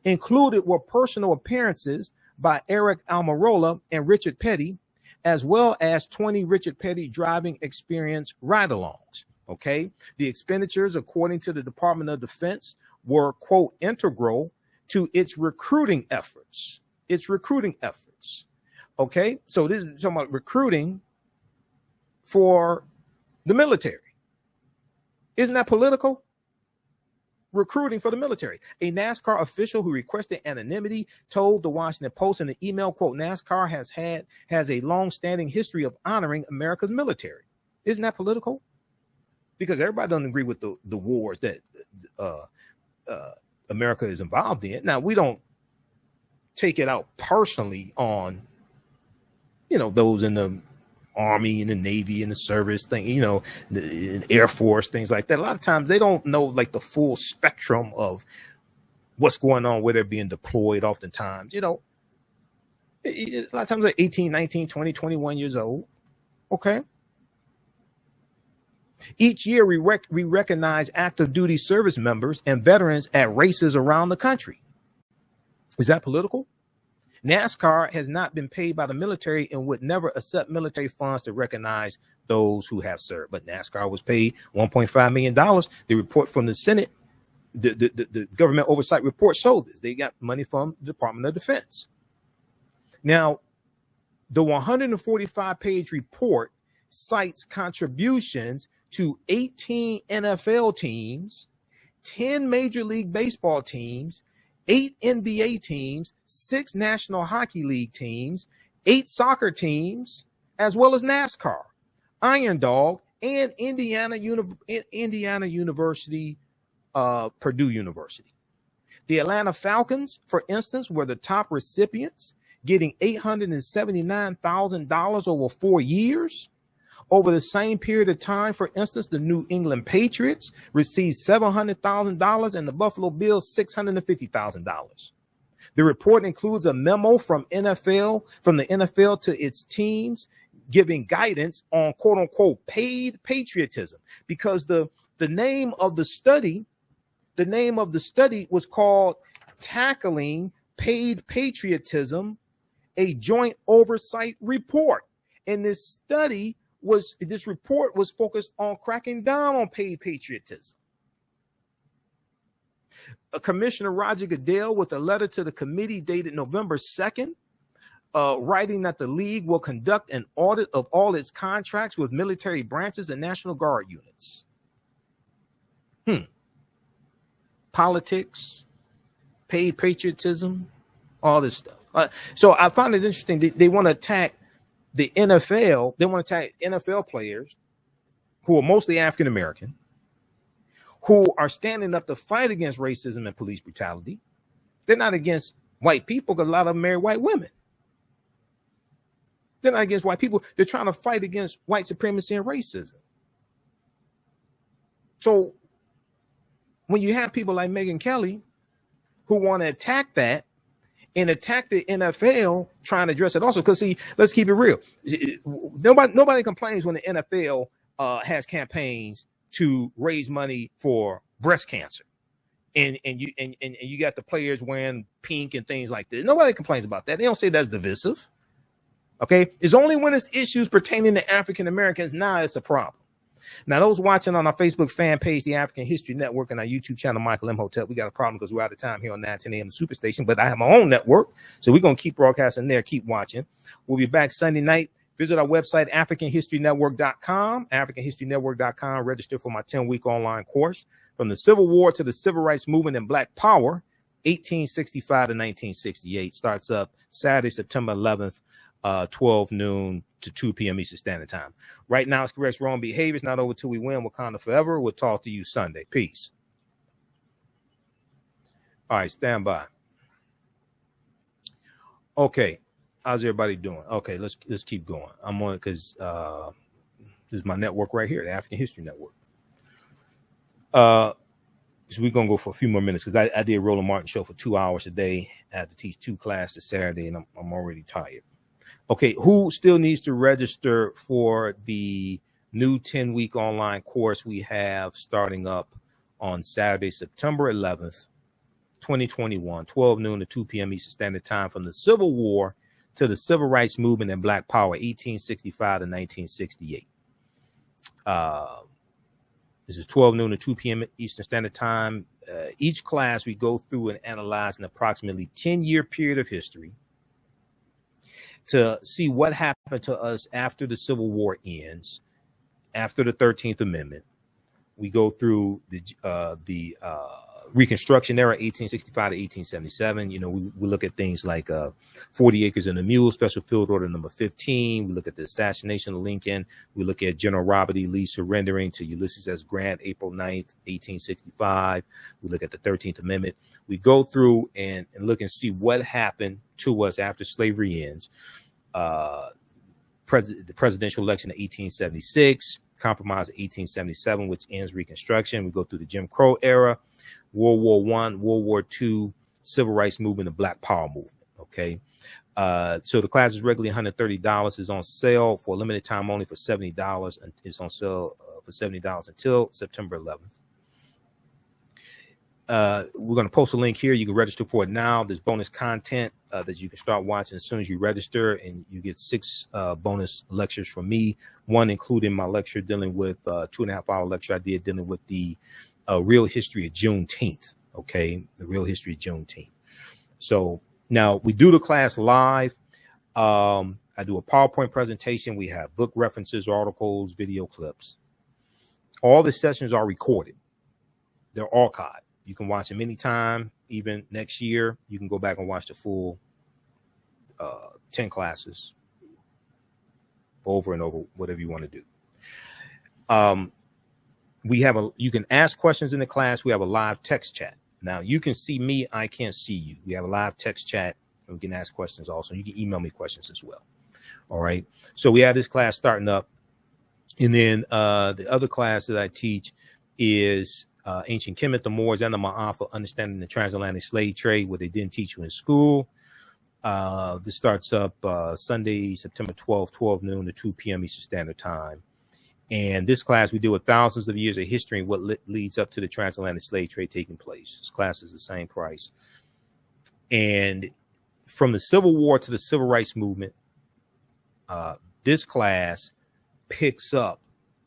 Included were personal appearances by Eric Almirola and Richard Petty, as well as 20 Richard Petty driving experience ride-alongs. Okay. The expenditures, according to the Department of Defense, were, quote, integral to its recruiting efforts. Okay. So this is talking about recruiting for the military. Isn't that political? Recruiting for the military. A NASCAR official who requested anonymity told the Washington Post in an email, quote, NASCAR has a long-standing history of honoring America's military. Isn't that political? Because everybody doesn't agree with the wars that America is involved in. Now, we don't take it out personally on, those in the Army and the Navy and the service thing, the Air Force, things like that. A lot of times they don't know like the full spectrum of what's going on, where they're being deployed oftentimes. A lot of times they're 18, 19, 20, 21 years old. Okay. Each year, we recognize active duty service members and veterans at races around the country. Is that political? NASCAR has not been paid by the military and would never accept military funds to recognize those who have served. But NASCAR was paid $1.5 million. The report from the Senate, the government oversight report showed this. They got money from the Department of Defense. Now, the 145-page report cites contributions to 18 NFL teams, 10 Major League Baseball teams, 8 NBA teams, 6 National Hockey League teams, 8 soccer teams, as well as NASCAR, Iron Dog, and Indiana University, Purdue University. The Atlanta Falcons, for instance, were the top recipients, getting $879,000 over 4 years. Over the same period of time, for instance, the New England Patriots received $700,000 and the Buffalo Bills $650,000. The report includes a memo from the NFL to its teams, giving guidance on quote unquote paid patriotism, because the name of the study was called Tackling Paid Patriotism, a Joint Oversight Report. And this report was focused on cracking down on paid patriotism. Commissioner Roger Goodell, with a letter to the committee dated November 2nd, writing that the league will conduct an audit of all its contracts with military branches and National Guard units. Politics, paid patriotism, all this stuff. So I find it interesting. They want to attack the NFL. They want to attack NFL players who are mostly African American, who are standing up to fight against racism and police brutality. They're not against white people because a lot of them marry white women. They're not against white people. They're trying to fight against white supremacy and racism. So when you have people like Megyn Kelly who want to attack that and attack the NFL, trying to address it also, because see, let's keep it real. Nobody complains when the NFL has campaigns to raise money for breast cancer, and you got the players wearing pink and things like this. Nobody complains about that. They don't say that's divisive. Okay, it's only when it's issues pertaining to African Americans now it's a problem. Now, those watching on our Facebook fan page, the African History Network, and our YouTube channel, Michael Imhotep, we got a problem because we're out of time here on 910 AM Superstation, but I have my own network, so we're going to keep broadcasting there, keep watching. We'll be back Sunday night. Visit our website, AfricanHistoryNetwork.com, AfricanHistoryNetwork.com. Register for my 10-week online course, From the Civil War to the Civil Rights Movement and Black Power, 1865 to 1968. Starts up Saturday, September 11th, 12 noon to 2 p.m. Eastern Standard Time. Right now, it's corrects wrong behavior. It's not over till we win. Wakanda forever. We'll talk to you Sunday. Peace. All right, stand by. Okay, how's everybody doing? Okay, let's keep going. I'm on it because this is my network right here, the African History Network. So we're going to go for a few more minutes because I did Roland Martin show for 2 hours a day. I have to teach 2 classes Saturday, and I'm already tired. Okay, who still needs to register for the new 10-week online course we have starting up on Saturday, September 11th, 2021, 12 noon to 2 p.m. Eastern Standard Time, from the Civil War to the Civil Rights Movement and Black Power, 1865 to 1968. This is 12 noon to 2 p.m. Eastern Standard Time. Each class, we go through and analyze an approximately 10-year period of history to see what happened to us after the Civil War ends, after the 13th Amendment. We go through the Reconstruction era, 1865 to 1877. You know, we look at things like 40 Acres and a Mule, Special Field Order number 15. We look at the assassination of Lincoln. We look at General Robert E. Lee surrendering to Ulysses S. Grant, April 9th, 1865. We look at the 13th Amendment. We go through and look and see what happened to us after slavery ends. The presidential election of 1876, Compromise of 1877, which ends Reconstruction. We go through the Jim Crow era, World War I, World War II, Civil Rights Movement, and Black Power Movement. Okay. So the class is regularly $130. It's on sale for a limited time only for $70. And it's on sale for $70 until September 11th. We're going to post a link here. You can register for it now. There's bonus content that you can start watching as soon as you register, and you get 6 bonus lectures from me. One including my lecture dealing with 2.5-hour lecture I did dealing with the real history of Juneteenth. Okay, the real history of Juneteenth. So now we do the class live. I do a PowerPoint presentation. We have book references, articles, video clips. All the sessions are recorded. They're archived. You can watch them anytime, even next year. You can go back and watch the full 10 classes over and over, whatever you want to do. You can ask questions in the class. We have a live text chat. Now you can see me. I can't see you. We have a live text chat, and we can ask questions also. You can email me questions as well. All right. So we have this class starting up. And then the other class that I teach is Ancient Kemet, the Moors, and the Ma'afa, Understanding the Transatlantic Slave Trade, what they didn't teach you in school. This starts up Sunday, September 12th, 12 noon to 2 p.m. Eastern Standard Time. And this class, we deal with thousands of years of history and what leads up to the transatlantic slave trade taking place. This class is the same price. And from the Civil War to the Civil Rights Movement, this class picks up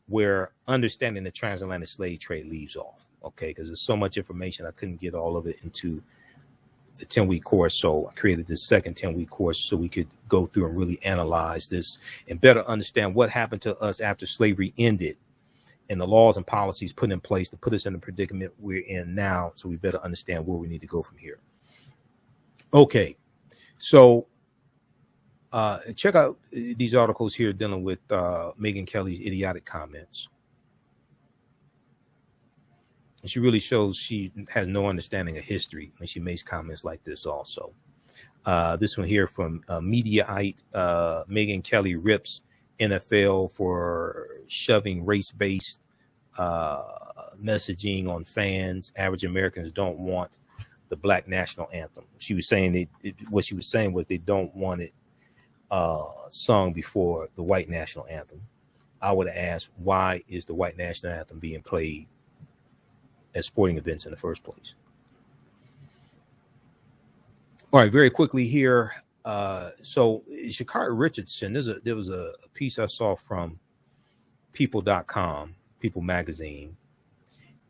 where Understanding the Transatlantic Slave Trade leaves off. Okay, because there's so much information, I couldn't get all of it into the 10-week course. So I created this second 10-week course so we could go through and really analyze this and better understand what happened to us after slavery ended and the laws and policies put in place to put us in the predicament we're in now. So we better understand where we need to go from here. Okay, so check out these articles here dealing with Megyn Kelly's idiotic comments. And she really shows she has no understanding of history when she makes comments like this also. This one here from Mediaite, Megyn Kelly rips NFL for shoving race-based messaging on fans. Average Americans don't want the Black National Anthem. She was saying what she was saying was they don't want it sung before the White National Anthem. I would have asked, why is the White National Anthem being played at sporting events in the first place? All right, very quickly here. So Sha'Carri Richardson, there was a piece I saw from people.com, People Magazine,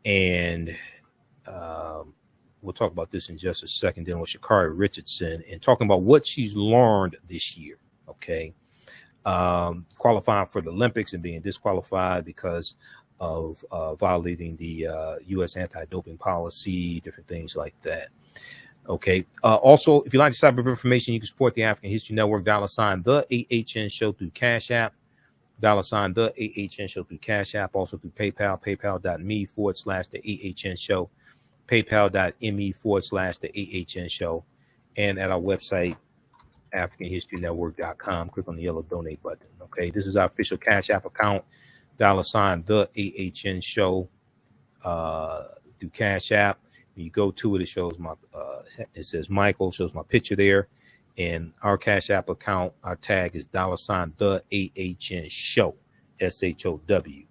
and we'll talk about this in just a second, dealing with Sha'Carri Richardson and talking about what she's learned this year. Okay. Qualifying for the Olympics and being disqualified because of violating the U.S. anti-doping policy, different things like that. Okay. Also, if you like this type of information, you can support the African History Network, $ the AHN Show through Cash App, $ the AHN Show through Cash App, also through PayPal, paypal.me/the AHN Show, paypal.me/the AHN Show, and at our website, AfricanHistoryNetwork.com. Click on the yellow donate button. Okay. This is our official Cash App account, $ the AHN Show. through Cash App. When you go to it, it shows my it says Michael, shows my picture there, and our Cash App account, our tag is $TheAHNShow, SHOW, $TheAHNShow,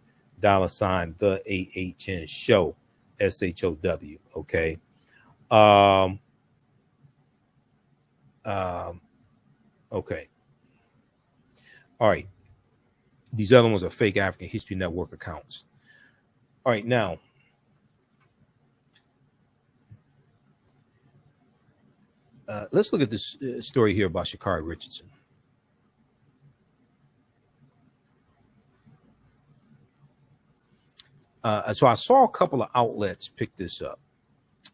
SHOW. Okay. Okay. All right. These other ones are fake African History Network accounts. All right, now. Let's look at this story here about Sha'Carri Richardson. So I saw a couple of outlets pick this up,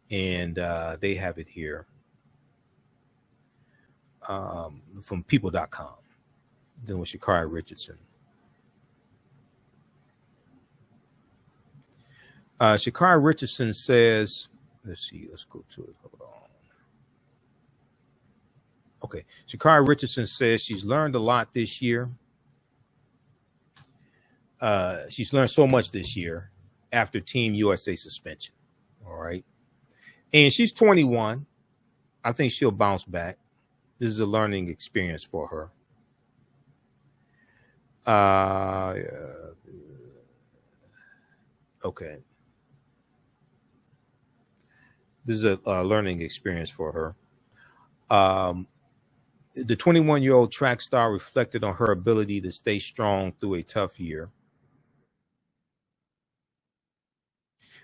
and they have it here from people.com, dealing with Sha'Carri Richardson. Sha'Carri Richardson says, let's see, let's go to it. Hold on. Okay. Sha'Carri Richardson says she's learned a lot this year. She's learned so much this year after Team USA suspension. All right. And she's 21. I think she'll bounce back. This is a learning experience for her. Okay. This is a learning experience for her. The 21-year-old track star reflected on her ability to stay strong through a tough year.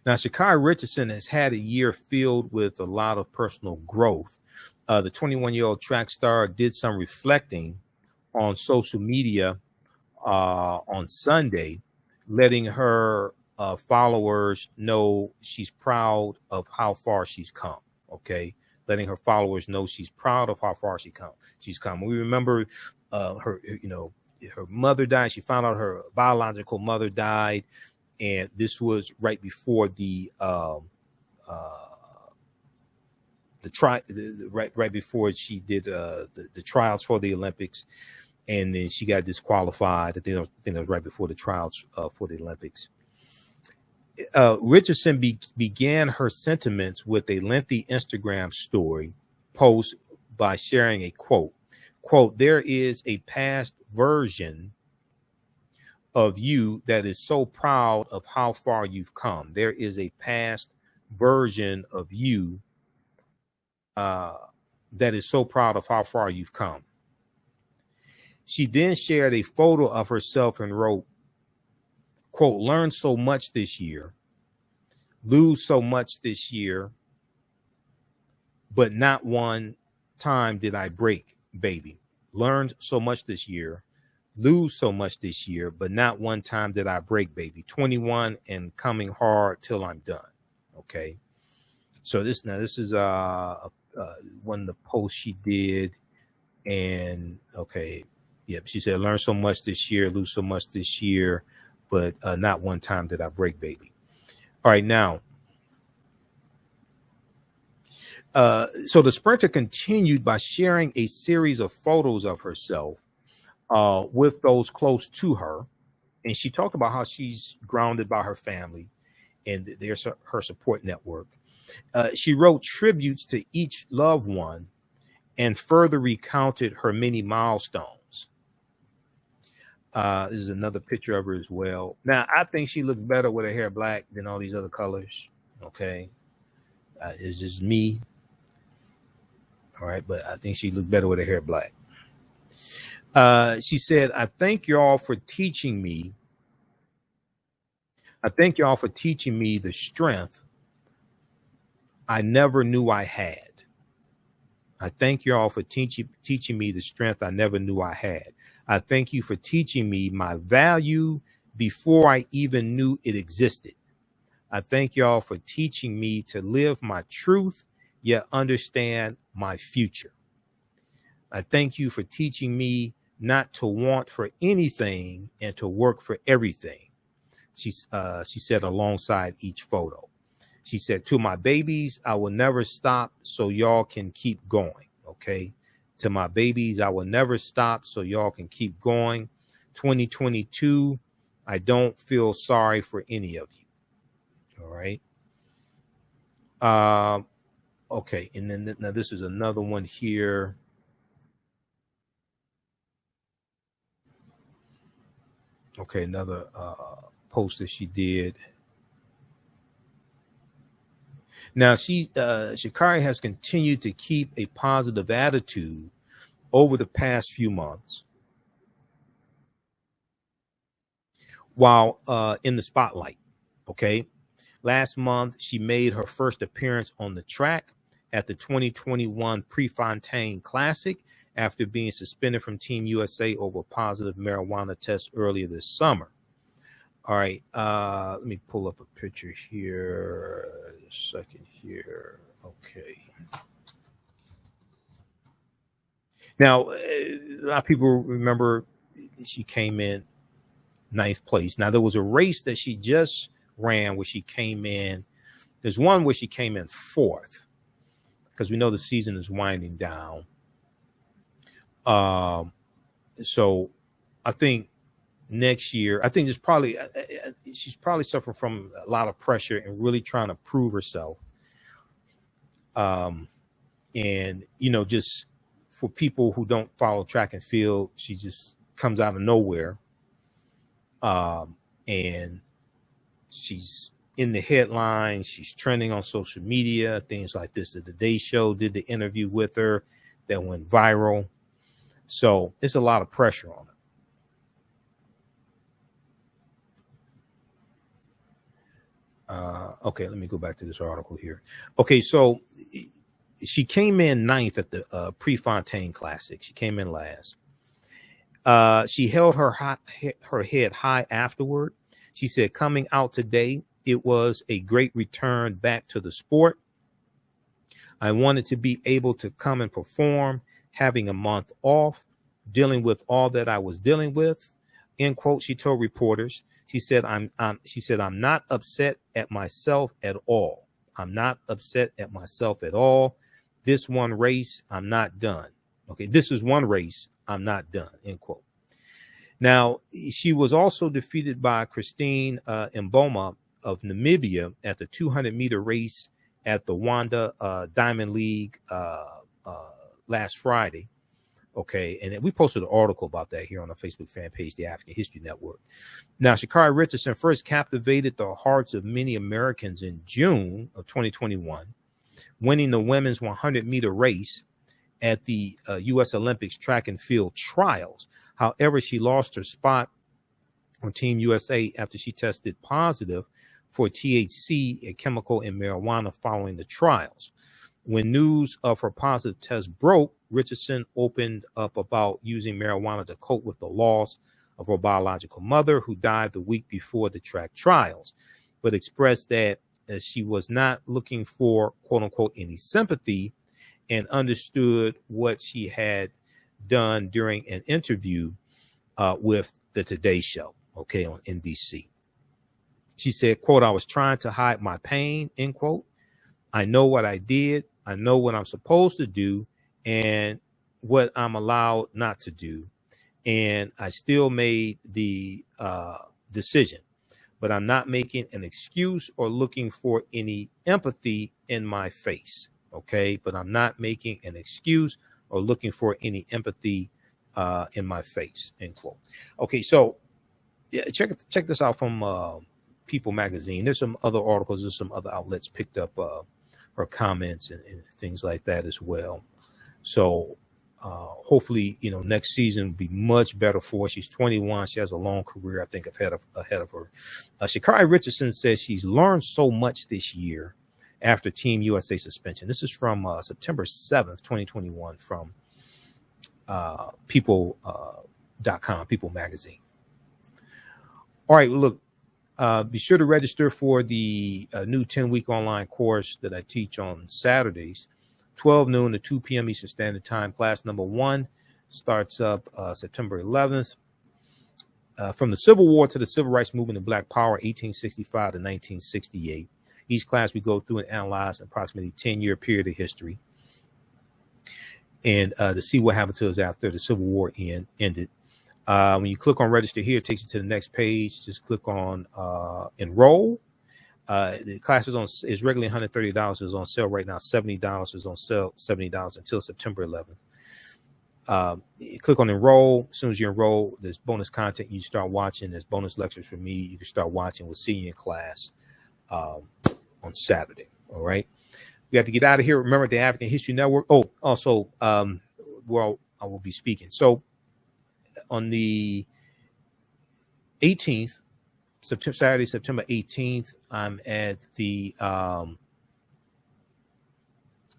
Now, Sha'Carri Richardson has had a year filled with a lot of personal growth. The 21-year-old track star did some reflecting on social media on Sunday, letting her followers know she's proud of how far she's come. Okay, letting her followers know she's proud of how far she's come. We remember her, her mother died. She found out her biological mother died, and this was right before right before she did the trials for the Olympics, and then she got disqualified. I think that was right before the trials for the Olympics. Richardson began her sentiments with a lengthy Instagram story post by sharing a quote, "There is a past version of you that is so proud of how far you've come. There is a past version of you that is so proud of how far you've come." She then shared a photo of herself and wrote, quote, "Learned so much this year, lose so much this year, but not one time did I break, baby. Learned so much this year, lose so much this year, but not one time did I break, baby. 21 and coming hard till I'm done." Okay. So this is one of the posts she did, and okay, yep. She said, "Learn so much this year, lose so much this year, but not one time did I break, baby." All right, now. So the sprinter continued by sharing a series of photos of herself with those close to her, and she talked about how she's grounded by her family and there's her support network. She wrote tributes to each loved one and further recounted her many milestones. This is another picture of her as well. Now, I think she looked better with her hair black than all these other colors. Okay. It's just me. All right. But I think she looked better with her hair black. She said, "I thank y'all for teaching me. I thank y'all for teaching me the strength I never knew I had. I thank y'all for teaching me the strength I never knew I had. I thank you for teaching me my value before I even knew it existed. I thank y'all for teaching me to live my truth, yet understand my future. I thank you for teaching me not to want for anything and to work for everything." She said alongside each photo. She said, "To my babies, I will never stop so y'all can keep going." Okay. "To my babies, I will never stop so y'all can keep going. 2022, I don't feel sorry for any of you." All right. Okay, and then now this is another one here. Okay, another post that she did. Now Sha'Carri has continued to keep a positive attitude over the past few months while in the spotlight. Okay, last month she made her first appearance on the track at the 2021 Prefontaine Classic after being suspended from Team USA over a positive marijuana test earlier this summer. All right, let me pull up a picture here. A second here. Okay. Now, a lot of people remember she came in 9th place. Now, there was a race that she just ran where she came in. There's one where she came in 4th because we know the season is winding down. So I think next year, I think there's probably she's probably suffering from a lot of pressure and really trying to prove herself. And just for people who don't follow track and field, she just comes out of nowhere. And she's in the headlines. She's trending on social media, things like this. The Today Show did the interview with her that went viral. So it's a lot of pressure on her. Okay, let me go back to this article here. Okay, so she came in 9th at the Prefontaine Classic. She came in last. She held her head high afterward. She said, coming out today, it was a great return back to the sport. I wanted to be able to come and perform, having a month off, dealing with all that I was dealing with, end quote, she told reporters. She said, I'm not upset at myself at all. I'm not upset at myself at all. This one race, I'm not done. Okay, this is one race, I'm not done, end quote. Now, she was also defeated by Christine Mboma of Namibia at the 200-meter race at the Wanda Diamond League last Friday. Okay, and we posted an article about that here on our Facebook fan page, the African History Network. Now, Sha'Carri Richardson first captivated the hearts of many Americans in June of 2021, winning the women's 100-meter race at the U.S. Olympics track and field trials. However, she lost her spot on Team USA after she tested positive for THC, a chemical in marijuana, following the trials. When news of her positive test broke, Richardson opened up about using marijuana to cope with the loss of her biological mother, who died the week before the track trials, but expressed that she was not looking for, quote unquote, any sympathy, and understood what she had done during an interview with the Today Show, okay, on NBC. She said, quote, I was trying to hide my pain, end quote. I know what I did. I know what I'm supposed to do and what I'm allowed not to do. And I still made the decision, but I'm not making an excuse or looking for any empathy in my face. Okay, but I'm not making an excuse or looking for any empathy in my face, end quote. Okay, so yeah, check this out from People magazine. There's some other articles, there's some other outlets picked up her comments and things like that as well. So hopefully, next season will be much better for her. She's 21. She has a long career, I think, ahead of her. Sha'Carri Richardson says she's learned so much this year after Team USA suspension. This is from September 7th, 2021, from people.com, People magazine. All right, look, be sure to register for the new 10-week online course that I teach on Saturdays, 12 noon to 2 p.m. Eastern Standard Time. Class number 1 starts up September 11th. From the Civil War to the Civil Rights Movement and Black Power, 1865 to 1968. Each class we go through and analyze approximately 10-year period of history, and to see what happened to us after the Civil War ended. When you click on register here, it takes you to the next page. Just click on enroll. The class is regularly $130. It's on sale right now. $70 is on sale. $70 until September 11th. Click on enroll. As soon as you enroll, there's bonus content you start watching. There's bonus lectures from me. You can start watching. We'll see you in class on Saturday. All right. We have to get out of here. Remember the African History Network. Oh, also, well, I will be speaking. So on the 18th, Saturday, September 18th, I'm at the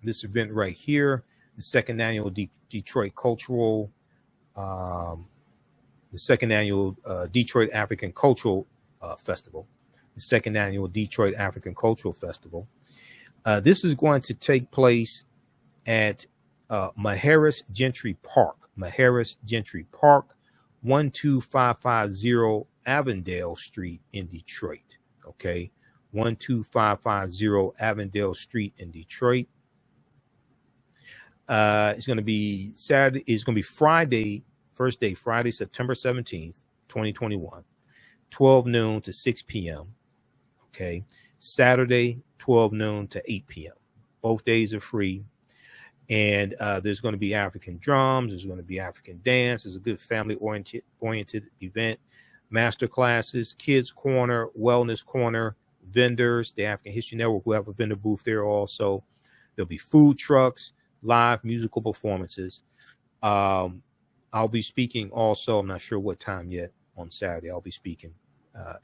this event right here, the second annual Detroit Cultural, the second annual Detroit African Cultural Festival, the second annual Detroit African Cultural Festival. This is going to take place at Maharis Gentry Park, 12550 Avondale Street in Detroit. Okay, 12550 Avondale Street in Detroit. It's going to be Saturday. It's going to be Friday, first day, Friday, September 17th, 2021, 12 noon to 6 p.m. Okay, Saturday, 12 noon to 8 p.m. Both days are free. And there's going to be African drums. There's going to be African dance. It's a good family-oriented event. Master classes, kids corner, wellness corner, vendors. The African History Network will have a vendor booth there also. There'll be food trucks, live musical performances. I'll be speaking also. I'm not sure what time yet on Saturday. I'll be speaking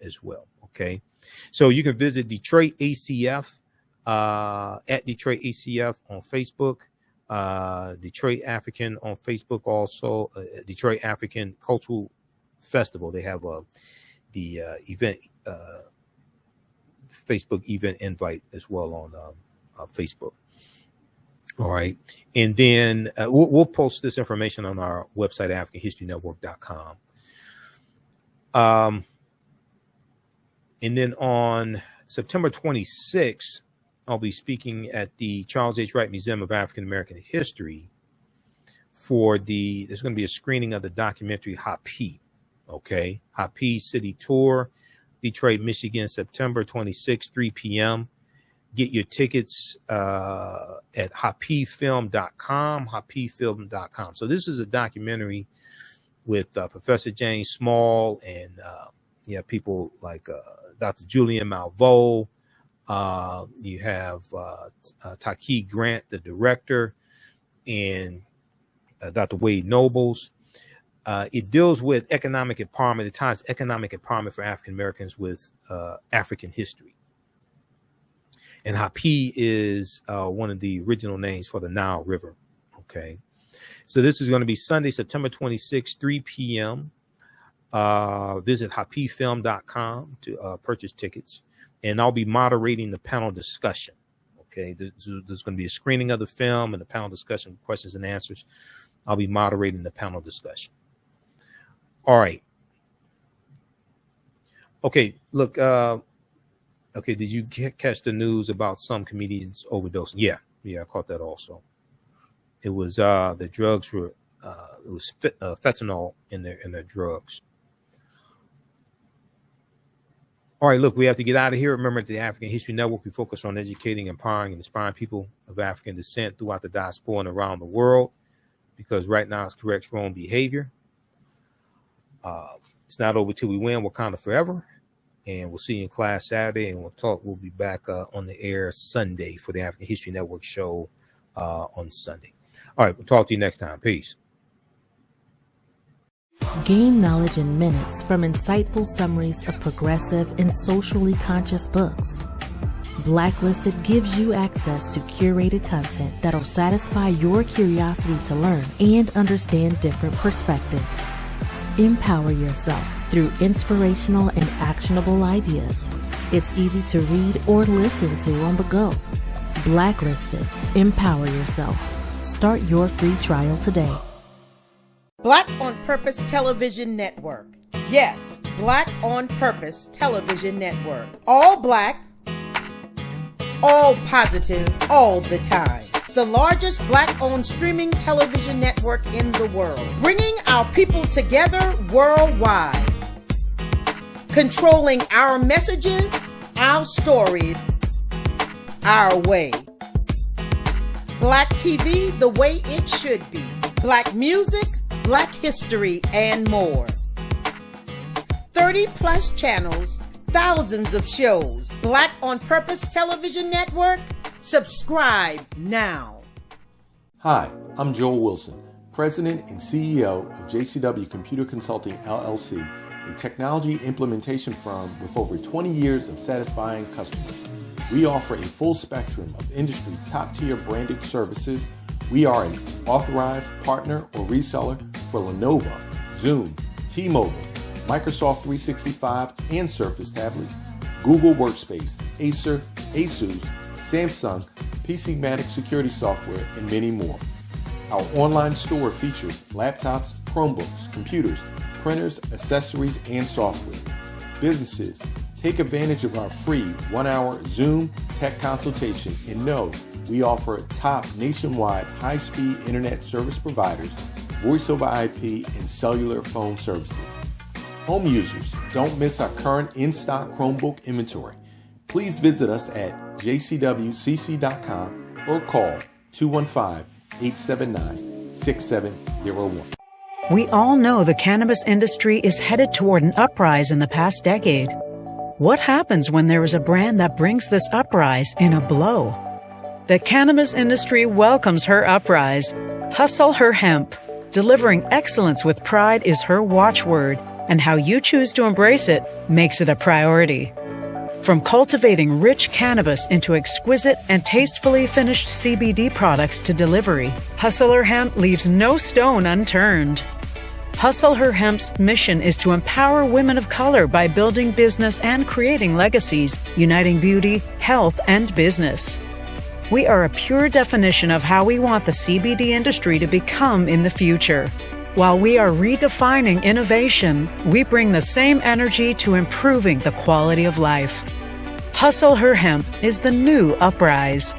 as well. Okay. So you can visit Detroit ACF at Detroit ACF on Facebook. Detroit African on Facebook also. Detroit African Cultural Festival. They have the event Facebook event invite as well on Facebook. All right, and then we'll post this information on our website, AfricanHistoryNetwork.com. And then on September 26th, I'll be speaking at the Charles H. Wright Museum of African American History there's going to be a screening of the documentary Hapi. Okay, Hapi City Tour, Detroit, Michigan, September 26th, 3 p.m. Get your tickets at hapifilm.com, So this is a documentary with Professor James Small and people like Dr. Julian Malveaux. You have Taki Grant, the director, and Dr. Wade Nobles. It deals with economic empowerment. It ties economic empowerment for African Americans with African history. And Hapi is one of the original names for the Nile River. Okay. So this is going to be Sunday, September 26th, 3 p.m. Visit hapifilm.com to purchase tickets. And I'll be moderating the panel discussion. Okay. There's going to be a screening of the film and a panel discussion, questions and answers. I'll be moderating the panel discussion. All right. Okay. Look, okay, did you catch the news about some comedians overdosing? Yeah, I caught that also. It was the drugs were it was fentanyl in their drugs. All right, look, we have to get out of here. Remember, at the African History Network, we focus on educating, empowering, and inspiring people of African descent throughout the diaspora and around the world, because right now it's corrects wrong behavior. It's not over till we win. Wakanda forever. And we'll see you in class Saturday, and we'll be back on the air Sunday for the African History Network show on Sunday. All right, we'll talk to you next time. Peace. Gain knowledge in minutes from insightful summaries of progressive and socially conscious books. Blacklisted gives you access to curated content that'll satisfy your curiosity to learn and understand different perspectives. Empower yourself through inspirational and actionable ideas. It's easy to read or listen to on the go. Blacklisted. Empower yourself. Start your free trial today. Black on Purpose Television Network. Yes, Black on Purpose Television Network. All black, all positive, all the time. The largest black-owned streaming television network in the world. Bringing our people together worldwide. Controlling our messages, our story, our way. Black TV the way it should be. Black music, Black history, and more. 30 plus channels, thousands of shows. Black on Purpose Television Network. Subscribe now. Hi, I'm Joel Wilson, President and CEO of JCW Computer Consulting LLC, a technology implementation firm with over 20 years of satisfying customers. We offer a full spectrum of industry top-tier branded services. We are an authorized partner or reseller for Lenovo, Zoom, T-Mobile, Microsoft 365 and Surface tablets, Google Workspace, Acer, Asus, Samsung, PCmatic security software, and many more. Our online store features laptops, Chromebooks, computers, printers, accessories, and software. Businesses, take advantage of our free 1-hour Zoom tech consultation and know we offer top nationwide high-speed internet service providers, voice over IP, and cellular phone services. Home users, don't miss our current in-stock Chromebook inventory. Please visit us at jcwcc.com or call 215-879-6701. We all know the cannabis industry is headed toward an uprise in the past decade. What happens when there is a brand that brings this uprise in a blow? The cannabis industry welcomes her uprise. Hustle her hemp. Delivering excellence with pride is her watchword, and how you choose to embrace it makes it a priority. From cultivating rich cannabis into exquisite and tastefully finished CBD products to delivery, Hustle Her Hemp leaves no stone unturned. Hustle Her Hemp's mission is to empower women of color by building business and creating legacies, uniting beauty, health, and business. We are a pure definition of how we want the CBD industry to become in the future. While we are redefining innovation, we bring the same energy to improving the quality of life. Hustle Her Hemp is the new uprise.